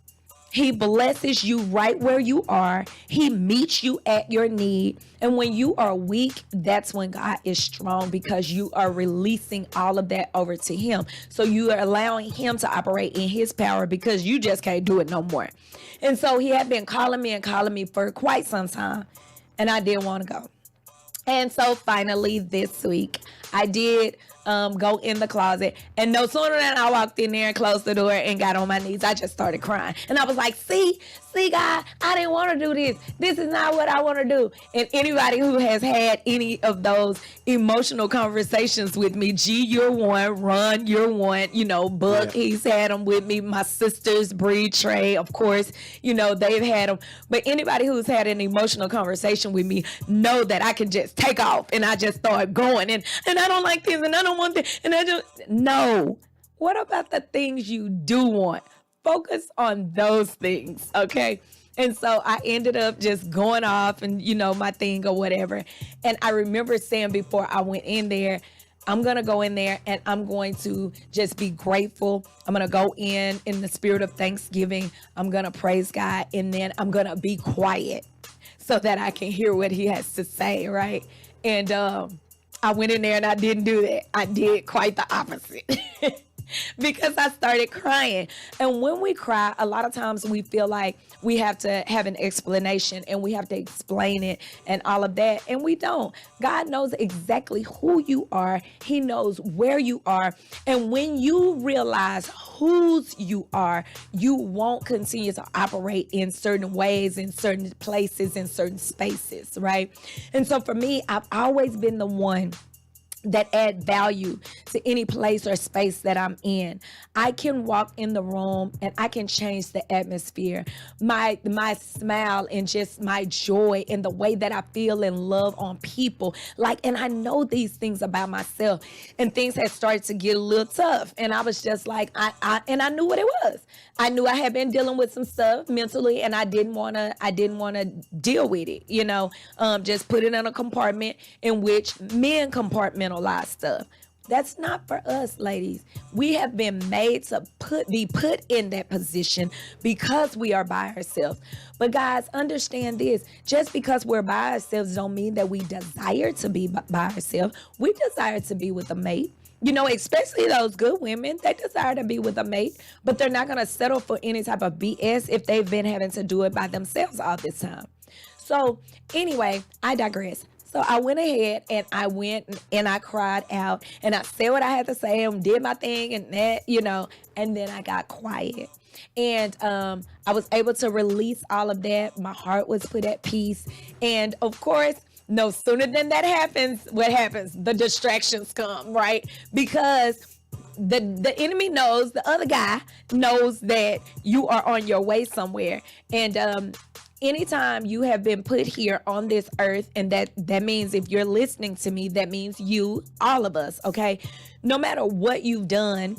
He blesses you right where you are. He meets you at your need. And when you are weak, that's when God is strong because you are releasing all of that over to him. So you are allowing him to operate in his power because you just can't do it no more. And so he had been calling me for quite some time. And I didn't want to go. And so finally this week, I did go in the closet. And no sooner than I walked in there and closed the door and got on my knees, I just started crying. And I was like, see, God, I didn't want to do this. This is not what I want to do. And anybody who has had any of those emotional conversations with me, G, you're one, Ron, you're one, Buck, he's had them with me. My sisters, Bree, Trey, of course, they've had them. But anybody who's had an emotional conversation with me know that I can just take off and I just start going. And I don't like this and I don't want this. And no. What about the things you do want? Focus on those things, okay? And so I ended up just going off and, my thing or whatever. And I remember saying before I went in there, I'm going to go in there and I'm going to just be grateful. I'm going to go in the spirit of thanksgiving. I'm going to praise God. And then I'm going to be quiet so that I can hear what he has to say, right? And I went in there and I didn't do that. I did quite the opposite. Because I started crying. And when we cry, a lot of times we feel like we have to have an explanation and we have to explain it and all of that. And we don't. God knows exactly who you are. He knows where you are. And when you realize whose you are, you won't continue to operate in certain ways, in certain places, in certain spaces, right? And so for me, I've always been the one that add value to any place or space that I'm in. I can walk in the room and I can change the atmosphere. My smile and just my joy and the way that I feel and love on people. And I know these things about myself, and things had started to get a little tough. And I was just like, I knew what it was. I knew I had been dealing with some stuff mentally and I didn't want to deal with it, just put it in a compartment in which men compartmentalize stuff. That's not for us, ladies. We have been made to be put in that position because we are by ourselves. But guys, understand this. Just because we're by ourselves don't mean that we desire to be by ourselves. We desire to be with a mate. Especially those good women, they desire to be with a mate, but they're not going to settle for any type of BS if they've been having to do it by themselves all this time. So, anyway, I digress. So I went ahead and I went and I cried out and I said what I had to say and did my thing and that, and then I got quiet. And I was able to release all of that. My heart was put at peace. And of course, no sooner than that happens, what happens? The distractions come, right? Because the enemy knows, the other guy knows that you are on your way somewhere. And anytime you have been put here on this earth, and that means if you're listening to me, that means you, all of us, okay? No matter what you've done,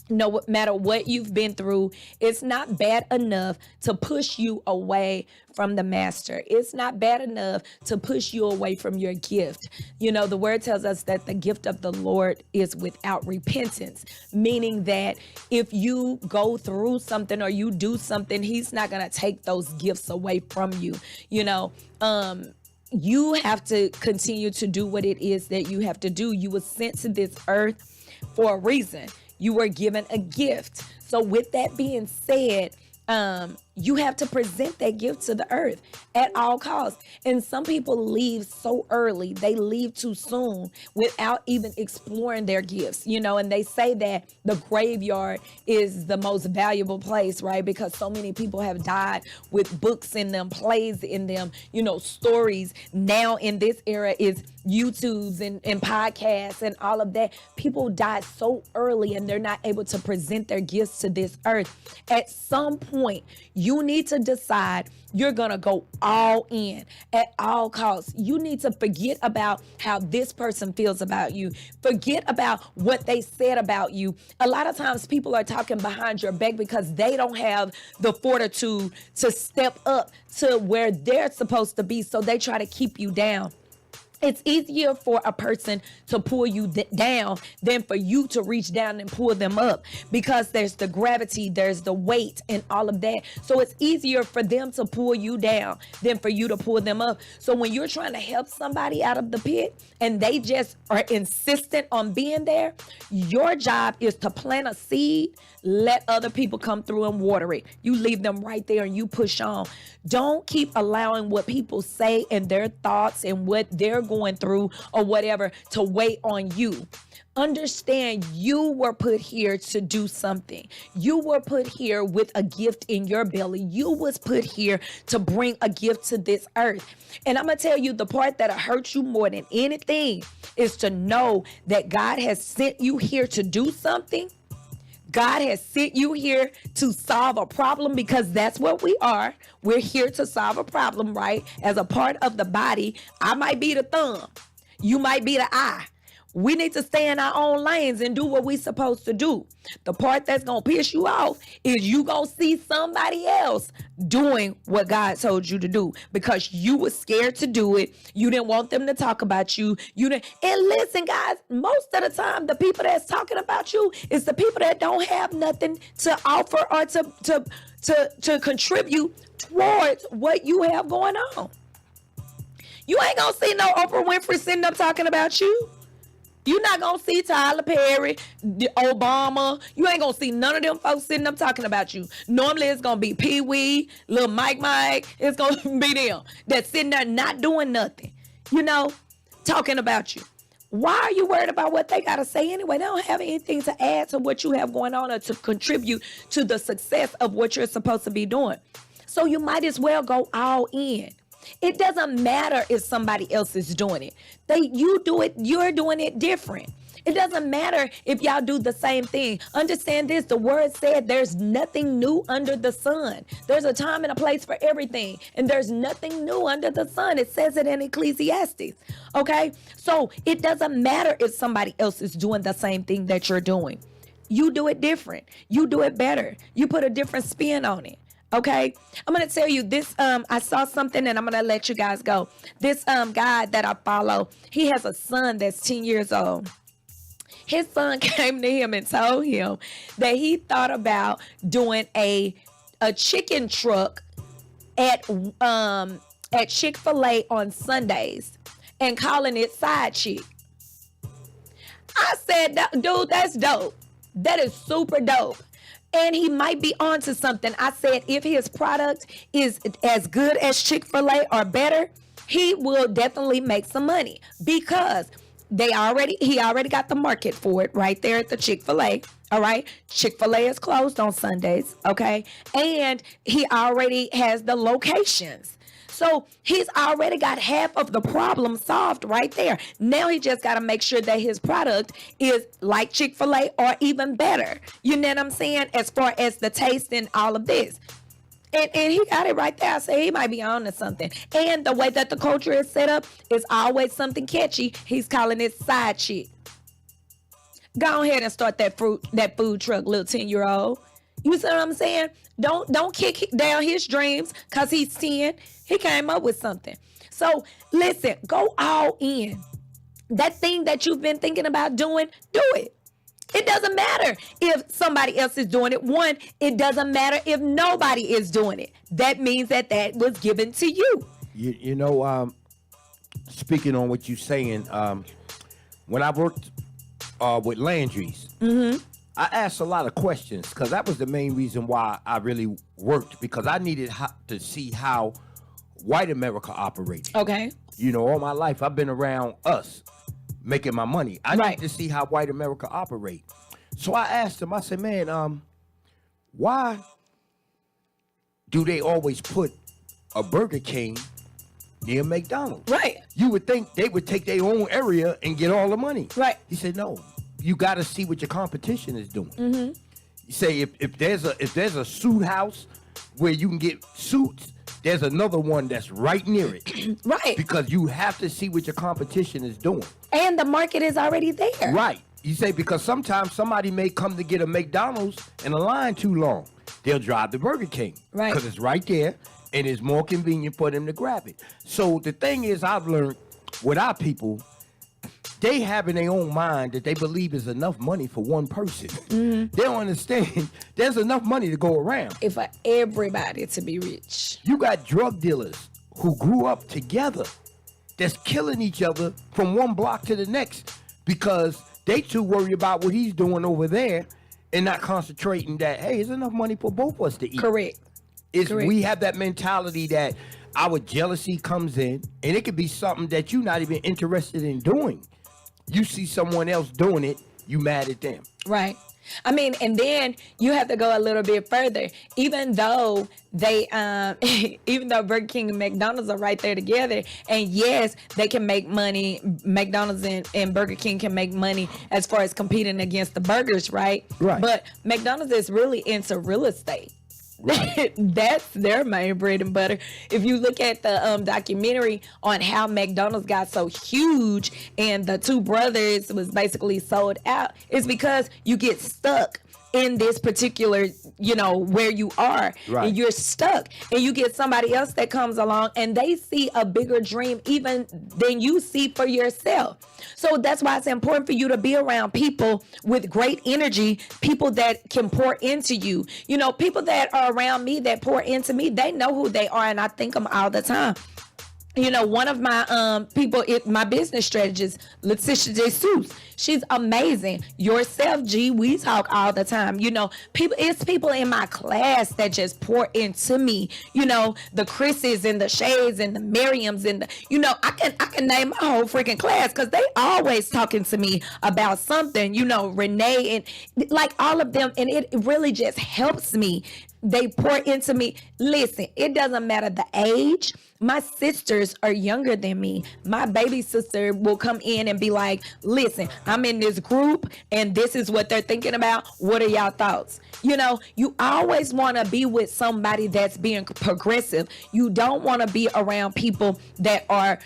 no matter what you've been through, it's not bad enough to push you away from the master. It's not bad enough to push you away from your gift. The word tells us that the gift of the Lord is without repentance, meaning that if you go through something or you do something, he's not going to take those gifts away from you. You have to continue to do what it is that you have to do. You were sent to this earth for a reason. You were given a gift. So with that being said, you have to present that gift to the earth at all costs. And some people leave so early, they leave too soon without even exploring their gifts, and they say that the graveyard is the most valuable place, right? Because so many people have died with books in them, plays in them, stories. Now in this era is YouTubes and podcasts and all of that. People die so early and they're not able to present their gifts to this earth. At some point, you need to decide you're going to go all in at all costs. You need to forget about how this person feels about you. Forget about what they said about you. A lot of times people are talking behind your back because they don't have the fortitude to step up to where they're supposed to be. So they try to keep you down. It's easier for a person to pull you down than for you to reach down and pull them up, because there's the gravity, there's the weight and all of that. So it's easier for them to pull you down than for you to pull them up. So when you're trying to help somebody out of the pit and they just are insistent on being there, your job is to plant a seed, let other people come through and water it. You leave them right there and you push on. Don't keep allowing what people say and their thoughts and what they're going through or whatever to weigh on you. Understand you were put here to do something. You were put here with a gift in your belly. You was put here to bring a gift to this earth. And I'm going to tell you, the part that hurts you more than anything is to know that God has sent you here to do something. God has sent you here to solve a problem, because that's what we are. We're here to solve a problem, right? As a part of the body, I might be the thumb. You might be the eye. We need to stay in our own lanes and do what we're supposed to do. The part that's going to piss you off is you going to see somebody else doing what God told you to do because you were scared to do it. You didn't want them to talk about you. And listen, guys, most of the time, the people that's talking about you is the people that don't have nothing to offer or to contribute towards what you have going on. You ain't going to see no Oprah Winfrey sitting up talking about you. You're not going to see Tyler Perry, Obama. You ain't going to see none of them folks sitting up talking about you. Normally, it's going to be Pee Wee, little Mike. It's going to be them that's sitting there not doing nothing, talking about you. Why are you worried about what they got to say anyway? They don't have anything to add to what you have going on or to contribute to the success of what you're supposed to be doing. So you might as well go all in. It doesn't matter if somebody else is doing it. You do it, you're doing it different. It doesn't matter if y'all do the same thing. Understand this, the word said there's nothing new under the sun. There's a time and a place for everything, and there's nothing new under the sun. It says it in Ecclesiastes, okay? So it doesn't matter if somebody else is doing the same thing that you're doing. You do it different. You do it better. You put a different spin on it. Okay, I'm going to tell you this. I saw something and I'm going to let you guys go. This guy that I follow, he has a son that's 10 years old. His son came to him and told him that he thought about doing a chicken truck at Chick-fil-A on Sundays and calling it Side Chick. I said, dude, that's dope. That is super dope. And he might be onto something. I said, if his product is as good as Chick-fil-A or better, he will definitely make some money because he already got the market for it right there at the Chick-fil-A. All right. Chick-fil-A is closed on Sundays. Okay. And he already has the locations. So he's already got half of the problem solved right there. Now he just got to make sure that his product is like Chick-fil-A or even better. You know what I'm saying? As far as the taste and all of this. And he got it right there. I say he might be on to something. And the way that the culture is set up is always something catchy. He's calling it side chick. Go ahead and start that food truck, little 10-year-old. You see what I'm saying? Don't kick down his dreams because he's 10. He came up with something. So listen, go all in. That thing that you've been thinking about doing, do it. It doesn't matter if somebody else is doing it. One, it doesn't matter if nobody is doing it. That means that was given to you. You know, speaking on what you're saying, when I worked with Landry's, I asked a lot of questions because that was the main reason why I really worked, because I needed to see how white America operated. Okay. You know, all my life I've been around us making my money. I need to see how white America operate. So I asked him, I said, man, why do they always put a Burger King near McDonald's? Right. You would think they would take their own area and get all the money. Right. He said, no, you got to see what your competition is doing. You say if there's a suit house where you can get suits, there's another one that's right near it. Right. Because you have to see what your competition is doing. And the market is already there. Right. You say because sometimes somebody may come to get a McDonald's and the line too long. They'll drive the Burger King. Right. Because it's right there and it's more convenient for them to grab it. So the thing is, I've learned with our people, they have in their own mind that they believe is enough money for one person. They don't understand there's enough money to go around. If for everybody to be rich. You got drug dealers who grew up together that's killing each other from one block to the next because they too worried about what he's doing over there and not concentrating that, hey, there's enough money for both of us to eat. Correct. We have that mentality that our jealousy comes in, and it could be something that you're not even interested in doing. You see someone else doing it, you mad at them. Right. I mean, and then you have to go a little bit further. Even though even though Burger King and McDonald's are right there together, and yes, they can make money. McDonald's and Burger King can make money as far as competing against the burgers, right? Right. But McDonald's is really into real estate. Right. That's their main bread and butter. If you look at the documentary on how McDonald's got so huge and the two brothers was basically sold out, it's because you get stuck in this particular, where you are, right, and you're stuck, and you get somebody else that comes along and they see a bigger dream even than you see for yourself. So that's why it's important for you to be around people with great energy, people that can pour into you. People that are around me that pour into me, they know who they are, and I thank them all the time. One of my people, my business strategist, Letitia J. Seuss, she's amazing. Yourself, G, we talk all the time. It's people in my class that just pour into me. The Chris's and the Shays and the Miriams and I can name my whole freaking class because they always talking to me about something. Renee and like all of them, and it really just helps me. They pour into me. Listen, it doesn't matter the age. My sisters are younger than me. My baby sister will come in and be like, listen, I'm in this group and this is what they're thinking about. What are y'all thoughts? You always want to be with somebody that's being progressive. You don't want to be around people that are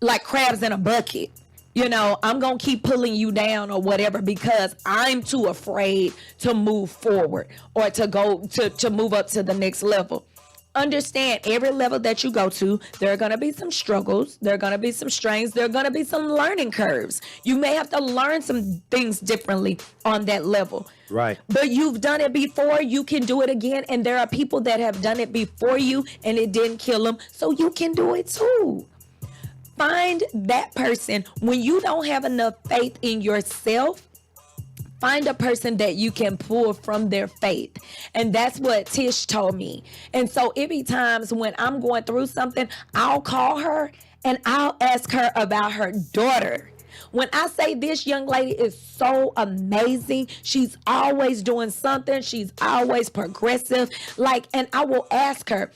like crabs in a bucket. I'm going to keep pulling you down or whatever because I'm too afraid to move forward or to go to move up to the next level. Understand every level that you go to, there are going to be some struggles. There are going to be some strains. There are going to be some learning curves. You may have to learn some things differently on that level. Right. But you've done it before. You can do it again. And there are people that have done it before you and it didn't kill them. So you can do it too. Find that person when you don't have enough faith in yourself. Find a person that you can pull from their faith. And that's what Tish told me. And so it be times when I'm going through something, I'll call her and I'll ask her about her daughter. When I say this young lady is so amazing, she's always doing something. She's always progressive. And I will ask her,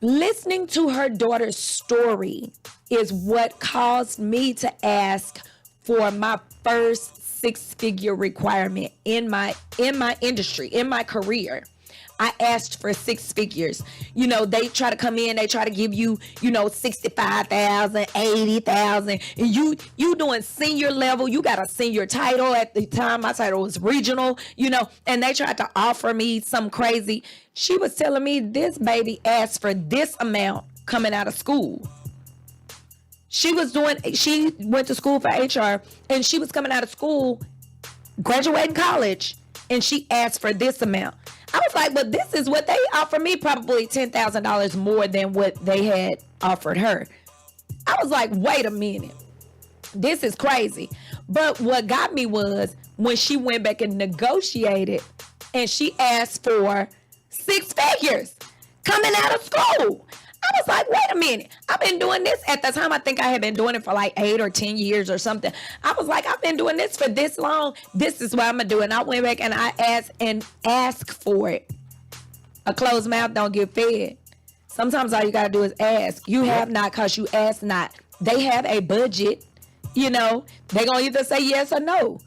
listening to her daughter's story is what caused me to ask for my first six-figure requirement in my industry, in my career. I asked for 6 figures. They try to come in, they try to give you, 65,000, 80,000, and you doing senior level. You got a senior title. At the time, my title was regional, and they tried to offer me some crazy. She was telling me this baby asked for this amount coming out of school. She went to school for HR, and she was coming out of school, graduating college, and she asked for this amount. I was like, but this is what they offered me, probably $10,000 more than what they had offered her. I was like, wait a minute. This is crazy. But what got me was when she went back and negotiated, and she asked for 6 figures coming out of school. I was like, wait a minute. I've been doing this. At the time, I think I had been doing it for like 8 or 10 years or something. I was like, I've been doing this for this long. This is what I'm going to do. And I went back and I asked for it. A closed mouth don't get fed. Sometimes all you got to do is ask. You have not because you ask not. They have a budget. They're going to either say yes or no.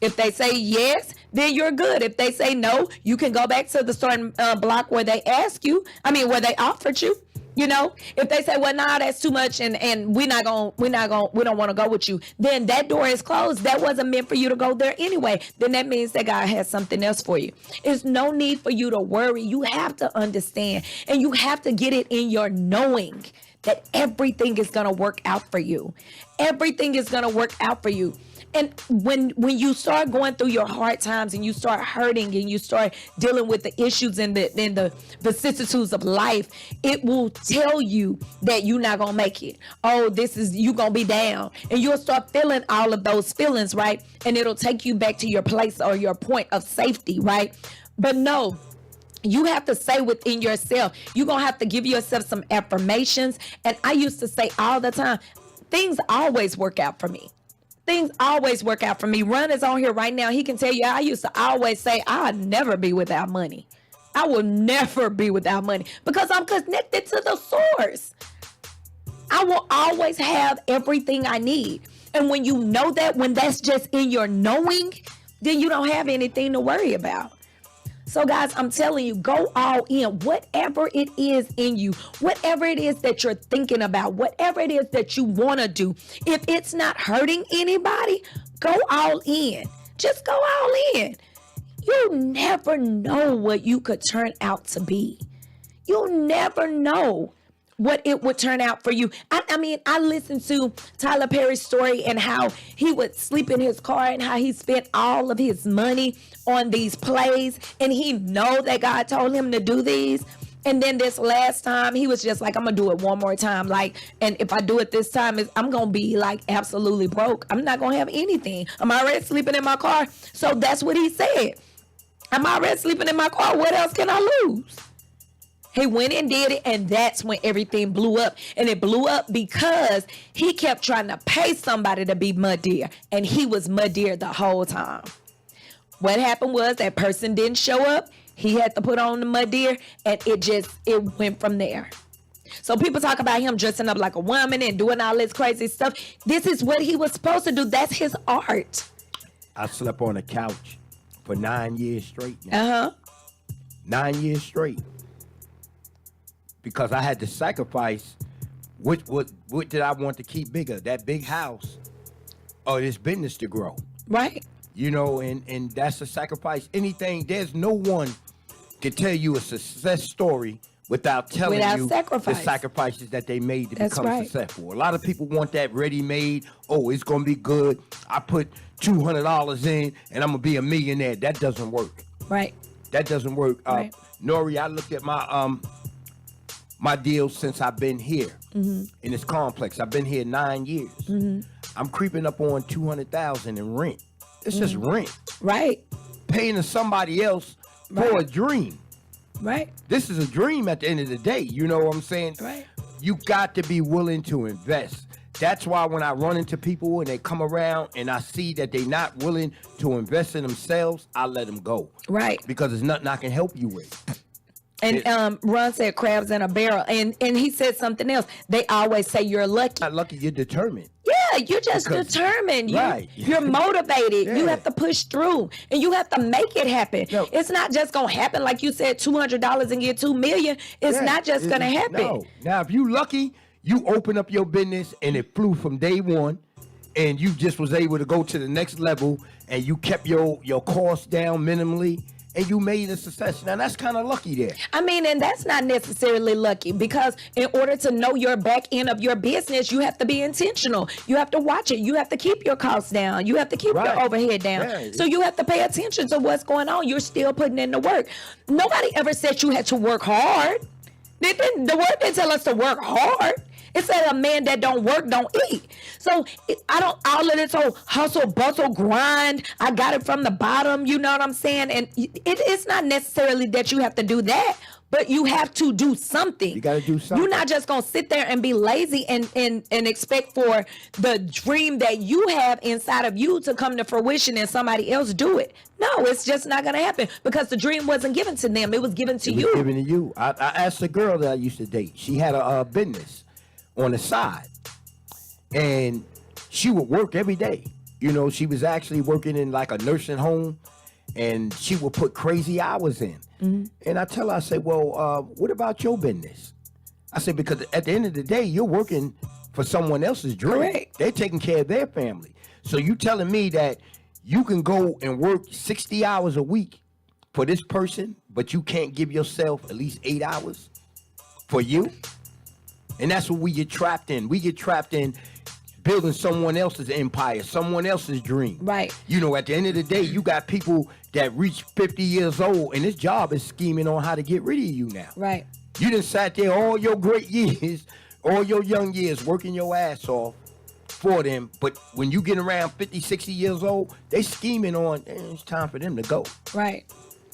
If they say yes, then you're good. If they say no, you can go back to the starting block where they where they offered you. If they say, well, nah, that's too much and we don't want to go with you, then that door is closed. That wasn't meant for you to go there anyway. Then that means that God has something else for you. There's no need for you to worry. You have to understand, and you have to get it in your knowing that everything is going to work out for you. Everything is going to work out for you. And when you start going through your hard times and you start hurting and you start dealing with the issues and the vicissitudes of life, it will tell you that you're not going to make it. Oh, you going to be down. And you'll start feeling all of those feelings, right? And it'll take you back to your place or your point of safety, right? But no. You have to say within yourself, you're going to have to give yourself some affirmations. And I used to say all the time, things always work out for me. Things always work out for me. Ron is on here right now. He can tell you, I used to always say, I'll never be without money. I will never be without money because I'm connected to the source. I will always have everything I need. And when you know that, when that's just in your knowing, then you don't have anything to worry about. So guys, I'm telling you, go all in. Whatever it is in you, whatever it is that you're thinking about, whatever it is that you want to do, if it's not hurting anybody, go all in. Just go all in. You never know what you could turn out to be. You'll never know what it would turn out for you. I listened to Tyler Perry's story and how he would sleep in his car and how he spent all of his money on these plays, and he know that God told him to do these. And then this last time, he was just like, I'm going to do it one more time. And if I do it this time, I'm going to be absolutely broke. I'm not going to have anything. I'm already sleeping in my car. So that's what he said. I'm already sleeping in my car. What else can I lose? He went and did it, and that's when everything blew up. And it blew up because he kept trying to pay somebody to be muddier, and he was muddier the whole time. What happened was that person didn't show up. He had to put on the muddier, and it went from there. So people talk about him dressing up like a woman and doing all this crazy stuff. This is what he was supposed to do. That's his art. I slept on a couch for 9 years straight now. 9 years straight. Because I had to sacrifice what did I want to keep bigger? That big house or this business to grow. Right. And that's a sacrifice. There's no one can tell you a success story without telling you the sacrifices that they made to become successful. A lot of people want that ready-made, it's going to be good. I put $200 in and I'm going to be a millionaire. That doesn't work. Right. That doesn't work. Right. Nori, I looked at my my deal since I've been here in this complex. I've been here 9 years. I'm creeping up on $200,000 in rent. It's just rent. Right. Paying to somebody else for a dream. Right. This is a dream at the end of the day. You know what I'm saying? Right. You got to be willing to invest. That's why when I run into people and they come around and I see that they're not willing to invest in themselves, I let them go. Right. Because there's nothing I can help you with. And Ron said crabs in a barrel. And he said something else. They always say you're lucky. Not lucky, you're determined. Yeah, you're just determined. You're motivated. You have to push through, and you have to make it happen. No. It's not just gonna happen like you said, $200 and get $2 million. It's not just gonna happen. No. Now, if you lucky, you open up your business and it flew from day one, and you just was able to go to the next level, and you kept your costs down minimally, and you made a success. Now, that's kind of lucky there. I mean, and that's not necessarily lucky, because in order to know your back end of your business, you have to be intentional. You have to watch it. You have to keep your costs down. You have to keep your overhead down. Yeah. So you have to pay attention to what's going on. You're still putting in the work. Nobody ever said you had to work hard. The word didn't tell us to work hard. It said a man that don't work don't eat. So I don't, all of this whole hustle, bustle, grind, I got it from the bottom, you know what I'm saying? And it's not necessarily that you have to do that, but you have to do something. You got to do something. You're not just going to sit there and be lazy and expect for the dream that you have inside of you to come to fruition and somebody else do it. No, it's just not going to happen, because the dream wasn't given to them. It was given to you. Given to you. I asked a girl that I used to date. She had a business on the side, and she would work every day. You know, she was actually working in like a nursing home, and she would put crazy hours in. And I tell her, I say, well, what about your business? I said, because at the end of the day, you're working for someone else's dream. Correct. They're taking care of their family. So you telling me that you can go and work 60 hours a week for this person, but you can't give yourself at least 8 hours for you? And that's what we get trapped in. We get trapped in building someone else's empire, someone else's dream. Right. You know, at the end of the day, you got people that reach 50 years old, and this job is scheming on how to get rid of you now. Right. You done sat there all your great years, all your young years, working your ass off for them. But when you get around 50, 60 years old, they scheming on, it's time for them to go. Right.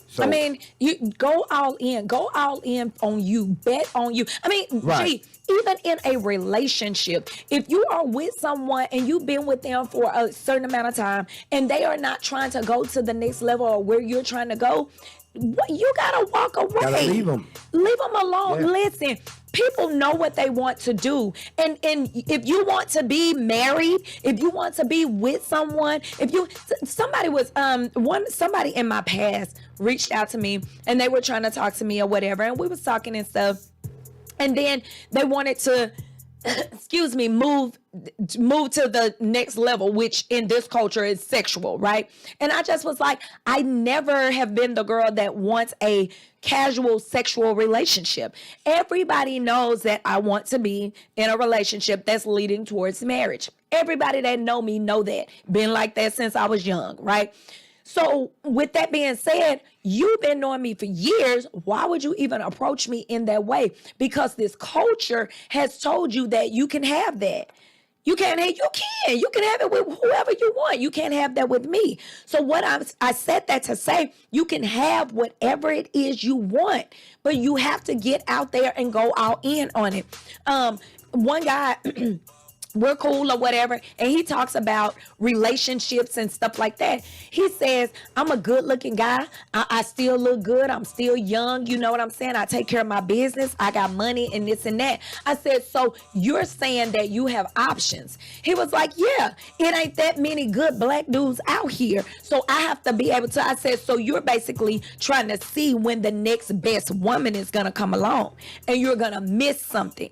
So, I mean, you go all in on you, bet on you. I mean, gee, even in a relationship, if you are with someone and you've been with them for a certain amount of time and they are not trying to go to the next level or where you're trying to go, you gotta walk away. Gotta leave them. Leave them alone. Yeah. Listen, people know what they want to do. And if you want to be married, if you want to be with someone, somebody in my past reached out to me and they were trying to talk to me or whatever, and we was talking and stuff. And then they wanted to move to the next level, which in this culture is sexual, right? And I just was like, I never have been the girl that wants a casual sexual relationship. Everybody knows that I want to be in a relationship that's leading towards marriage. Everybody that know me know that. Been like that since I was young, right? So with that being said, you've been knowing me for years. Why would you even approach me in that way? Because this culture has told you that you can have that. You can have it with whoever you want. You can't have that with me. So I said that to say, you can have whatever it is you want, but you have to get out there and go all in on it. One guy, we're cool or whatever, and he talks about relationships and stuff like that. He says, I'm a good looking guy. I still look good. I'm still young. You know what I'm saying? I take care of my business. I got money and this and that. I said, so you're saying that you have options? He was like, yeah, it ain't that many good black dudes out here. So I have to be able to, I said, so you're basically trying to see when the next best woman is going to come along, and you're going to miss something.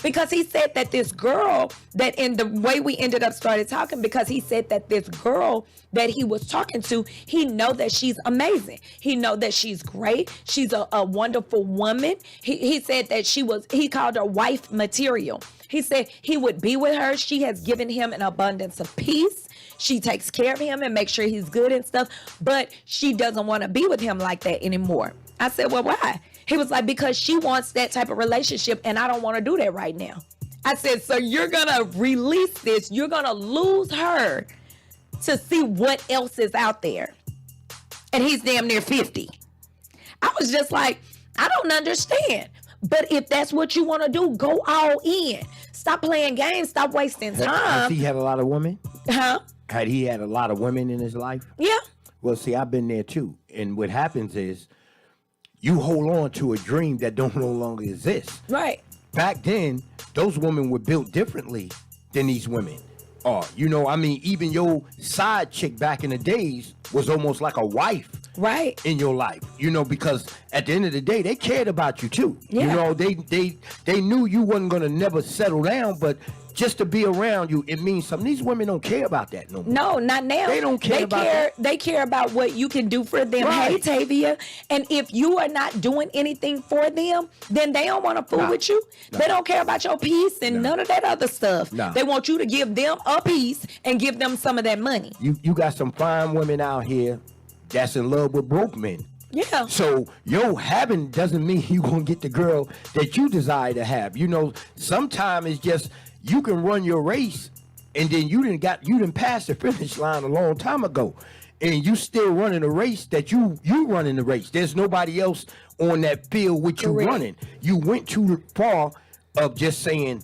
Because he said that this girl, that in the way we ended up started talking, because he said that this girl that he was talking to, he know that she's amazing. He know that she's great. She's a wonderful woman. He said that he called her wife material. He said he would be with her. She has given him an abundance of peace. She takes care of him and makes sure he's good and stuff, but she doesn't want to be with him like that anymore. I said, well, why? He was like, because she wants that type of relationship and I don't want to do that right now. I said, so you're going to release this. You're going to lose her to see what else is out there. And he's damn near 50. I was just like, I don't understand. But if that's what you want to do, go all in. Stop playing games. Stop wasting time. Has he had a lot of women? Huh? Had he had a lot of women in his life? Yeah. Well, see, I've been there too. And what happens is you hold on to a dream that don't no longer exist. Right. Back then, those women were built differently than these women are. You know, I mean, even your side chick back in the days was almost like a wife. Right. In your life, you know, because at the end of the day, they cared about you too. Yeah. You know, they knew you wasn't gonna never settle down, but just to be around you, it means something. These women don't care about that no more. No, not now. They don't care about that. They care about what you can do for them. Right. Hey, Tavia. And if you are not doing anything for them, then they don't want to fool with you. They don't care about your peace and none of that other stuff. They want you to give them a piece and give them some of that money. You got some fine women out here that's in love with broke men. Yeah. So having doesn't mean you gonna get the girl that you desire to have. You know, sometimes it's just you can run your race and then you didn't pass the finish line a long time ago. And you still running a race that you running the race. There's nobody else on that field with you running. You went too far of just saying,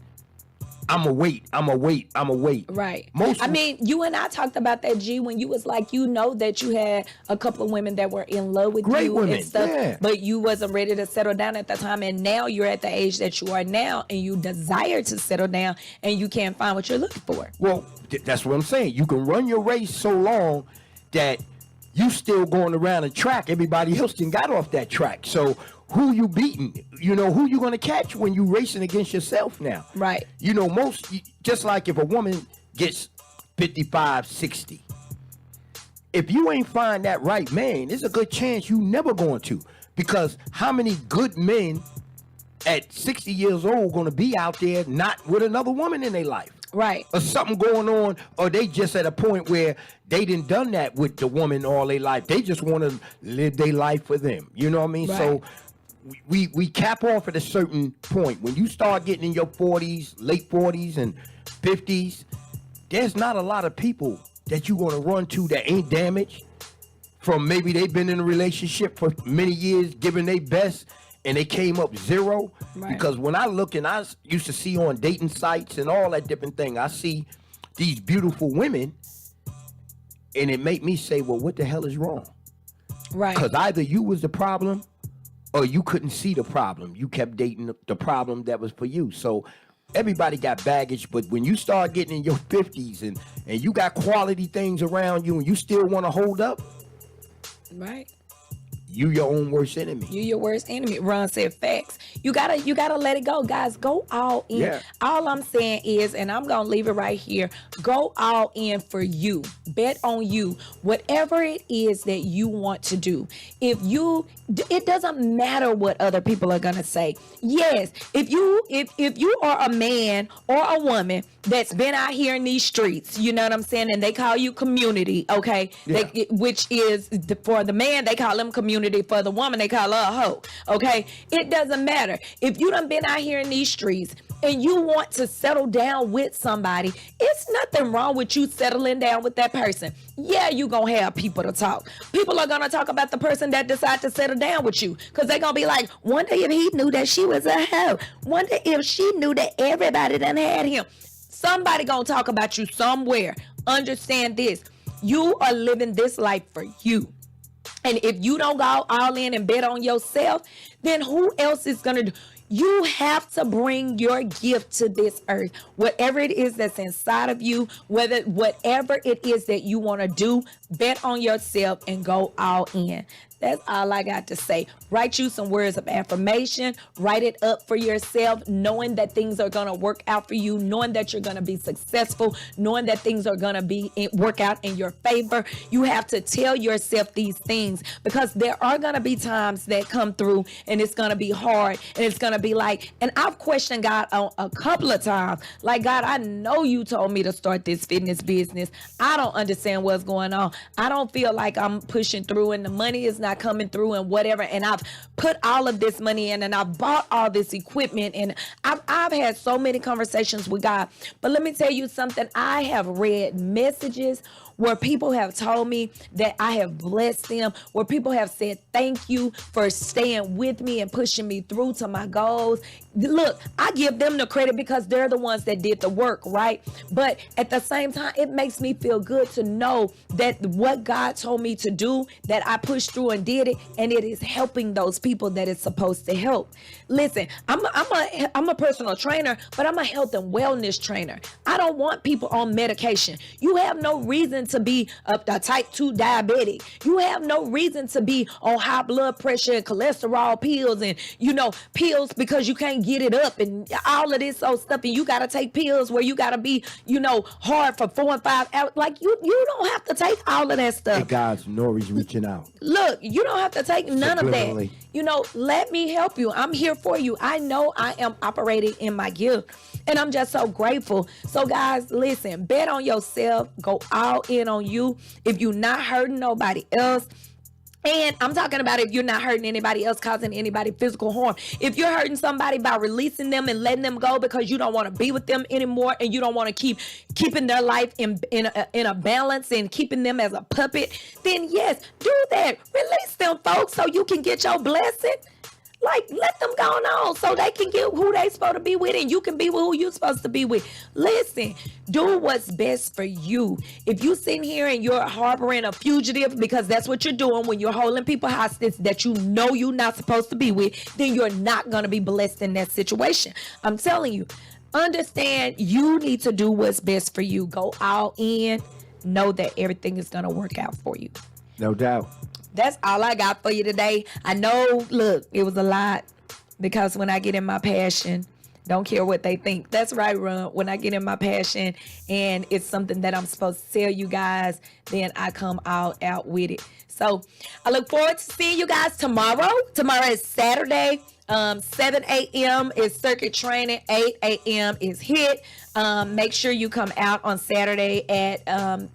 I'ma wait. Right. I mean, you and I talked about that, G, when you was like, you know that you had a couple of women that were in love with you women, and stuff, yeah. but you wasn't ready to settle down at the time. And now you're at the age that you are now and you desire to settle down and you can't find what you're looking for. Well, that's what I'm saying. You can run your race so long that you still going around the track. Everybody else done got off that track. So who you beating? You know, who you going to catch when you racing against yourself now? Right. You know, just like if a woman gets 55, 60, if you ain't find that right man, there's a good chance you never going to. Because how many good men at 60 years old going to be out there not with another woman in their life? Right. Or something going on, or they just at a point where they didn't done that with the woman all their life. They just want to live their life for them. You know what I mean? Right. So we cap off at a certain point. When you start getting in your 40s, late 40s and 50s, there's not a lot of people that you're going to run to that ain't damaged from maybe they've been in a relationship for many years, giving their best, and they came up zero. Right. Because when I look and I used to see on dating sites and all that different thing, I see these beautiful women and it made me say, well, what the hell is wrong? Right. Because either you was the problem or you couldn't see the problem. You kept dating the problem that was for you. So everybody got baggage, but when you start getting in your 50s and you got quality things around you and you still want to hold up, right. You your own worst enemy. You your worst enemy. Ron said facts. You gotta let it go, guys. Go all in. Yeah. All I'm saying is, and I'm gonna leave it right here, go all in for you. Bet on you. Whatever it is that you want to do. It doesn't matter what other people are gonna say. Yes, if you are a man or a woman that's been out here in these streets, you know what I'm saying, and they call you community, okay? Yeah. Which is for the man, they call them community. For the woman, they call her a hoe. Okay, it doesn't matter if you done been out here in these streets and you want to settle down with somebody. It's nothing wrong with you settling down with that person. Yeah, you gonna have people to talk. People are gonna talk about the person that decide to settle down with you because they're gonna be like, wonder if he knew that she was a hoe. Wonder if she knew that everybody done had him. Somebody gonna talk about you somewhere. Understand this: you are living this life for you. And if you don't go all in and bet on yourself, then who else is going to do? You have to bring your gift to this earth. Whatever it is that's inside of you, whatever it is that you want to do, bet on yourself and go all in. That's all I got to say. Write you some words of affirmation. Write it up for yourself, knowing that things are going to work out for you, knowing that you're going to be successful, knowing that things are going to work out in your favor. You have to tell yourself these things because there are going to be times that come through and it's going to be hard and it's going to be like, and I've questioned God on a couple of times. Like, God, I know you told me to start this fitness business. I don't understand what's going on. I don't feel like I'm pushing through and the money is not not coming through and whatever, and I've put all of this money in and I've bought all this equipment, and I've had so many conversations with God. But let me tell you something. I have read messages where people have told me that I have blessed them, where people have said thank you for staying with me and pushing me through to my goals. Look, I give them the credit because they're the ones that did the work, right? But at the same time, it makes me feel good to know that what God told me to do, that I pushed through and did it, and it is helping those people that it's supposed to help. Listen, I'm a personal trainer, but I'm a health and wellness trainer. I don't want people on medication. You have no reason to be a type 2 diabetic. You have no reason to be on high blood pressure and cholesterol pills and, pills because you can't get it up and all of this old stuff. And you got to take pills where you got to be, hard for 4 and 5 hours. Like you don't have to take all of that stuff. Hey guys, Nori's reaching out. Look, you don't have to take none of that. Let me help you. I'm here for you. I know I am operating in my gift, and I'm just so grateful. So guys, listen, bet on yourself. Go all in on you. If you're not hurting nobody else, and I'm talking about if you're not hurting anybody else, causing anybody physical harm. If you're hurting somebody by releasing them and letting them go because you don't want to be with them anymore, and you don't want to keeping their life in a balance and keeping them as a puppet, then yes, do that. Release them, folks, so you can get your blessing. Like, let them go on so they can get who they supposed to be with, and you can be with who you're supposed to be with. Listen, do what's best for you. If you sitting here and you're harboring a fugitive, because that's what you're doing when you're holding people hostage that you know you're not supposed to be with, then you're not going to be blessed in that situation. I'm telling you, understand you need to do what's best for you. Go all in. Know that everything is going to work out for you. No doubt. That's all I got for you today. I know, look, it was a lot because when I get in my passion, don't care what they think. That's right, Ron. When I get in my passion and it's something that I'm supposed to tell you guys, then I come all out with it. So I look forward to seeing you guys tomorrow. Tomorrow is Saturday. 7 a.m. is circuit training. 8 a.m. is hit. Make sure you come out on Saturday at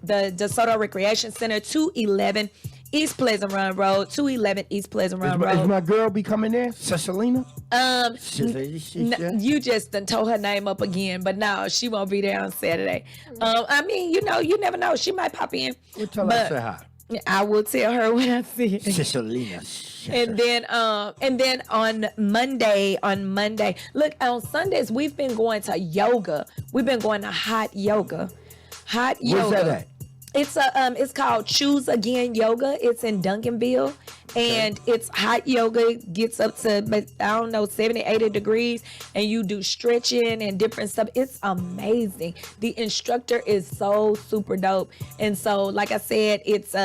the DeSoto Recreation Center, 211 East Pleasant Run Road, 211 East Pleasant Run Road. Is my girl be coming there? Cecilina? You just done told her name up again, but no, she won't be there on Saturday. You never know. She might pop in. We'll tell her to say hi. I will tell her when I see her. Cecilina. And then on Monday, look, on Sundays, we've been going to yoga. We've been going to hot yoga. Where's that at? It's called Choose Again Yoga. It's in Duncanville, and it's hot yoga. It gets up to 70, 80 degrees, and you do stretching and different stuff. It's amazing. The instructor is so super dope, and so like I said, it's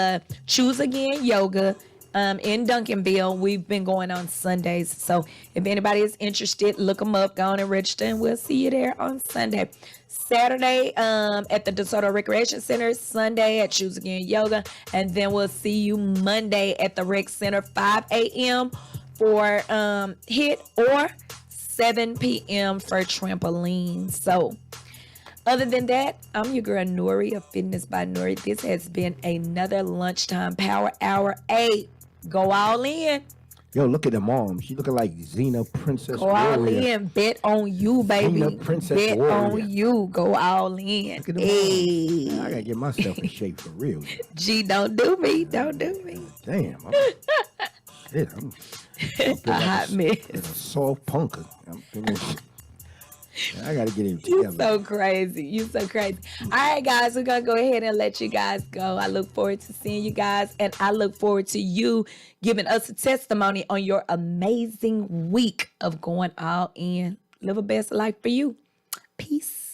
Choose Again Yoga. In Duncanville. We've been going on Sundays. So if anybody is interested, look them up, go on and register, and we'll see you there on Sunday. Saturday at the DeSoto Recreation Center, Sunday at Choose Again Yoga, and then we'll see you Monday at the Rec Center, 5 a.m. for HIT or 7 p.m. for trampoline. So other than that, I'm your girl Nori of Fitness by Nori. This has been another Lunchtime Power Hour 8. Go all in. Yo, look at the mom. She looking like Xena Princess Go Warrior. all in. Bet on you, baby. Xena Princess Bet Warrior. on you. Go all in. Look at the Hey. mom. I gotta get myself in shape for real. Gee, don't do me. Don't do me. Damn. I'm A hot mess. a soft punker. I gotta get him You together. so crazy. You so crazy. All right, guys, we're gonna go ahead and let you guys go. I look forward to seeing you guys, and I look forward to you giving us a testimony on your amazing week of going all in. Live a best life for you. Peace.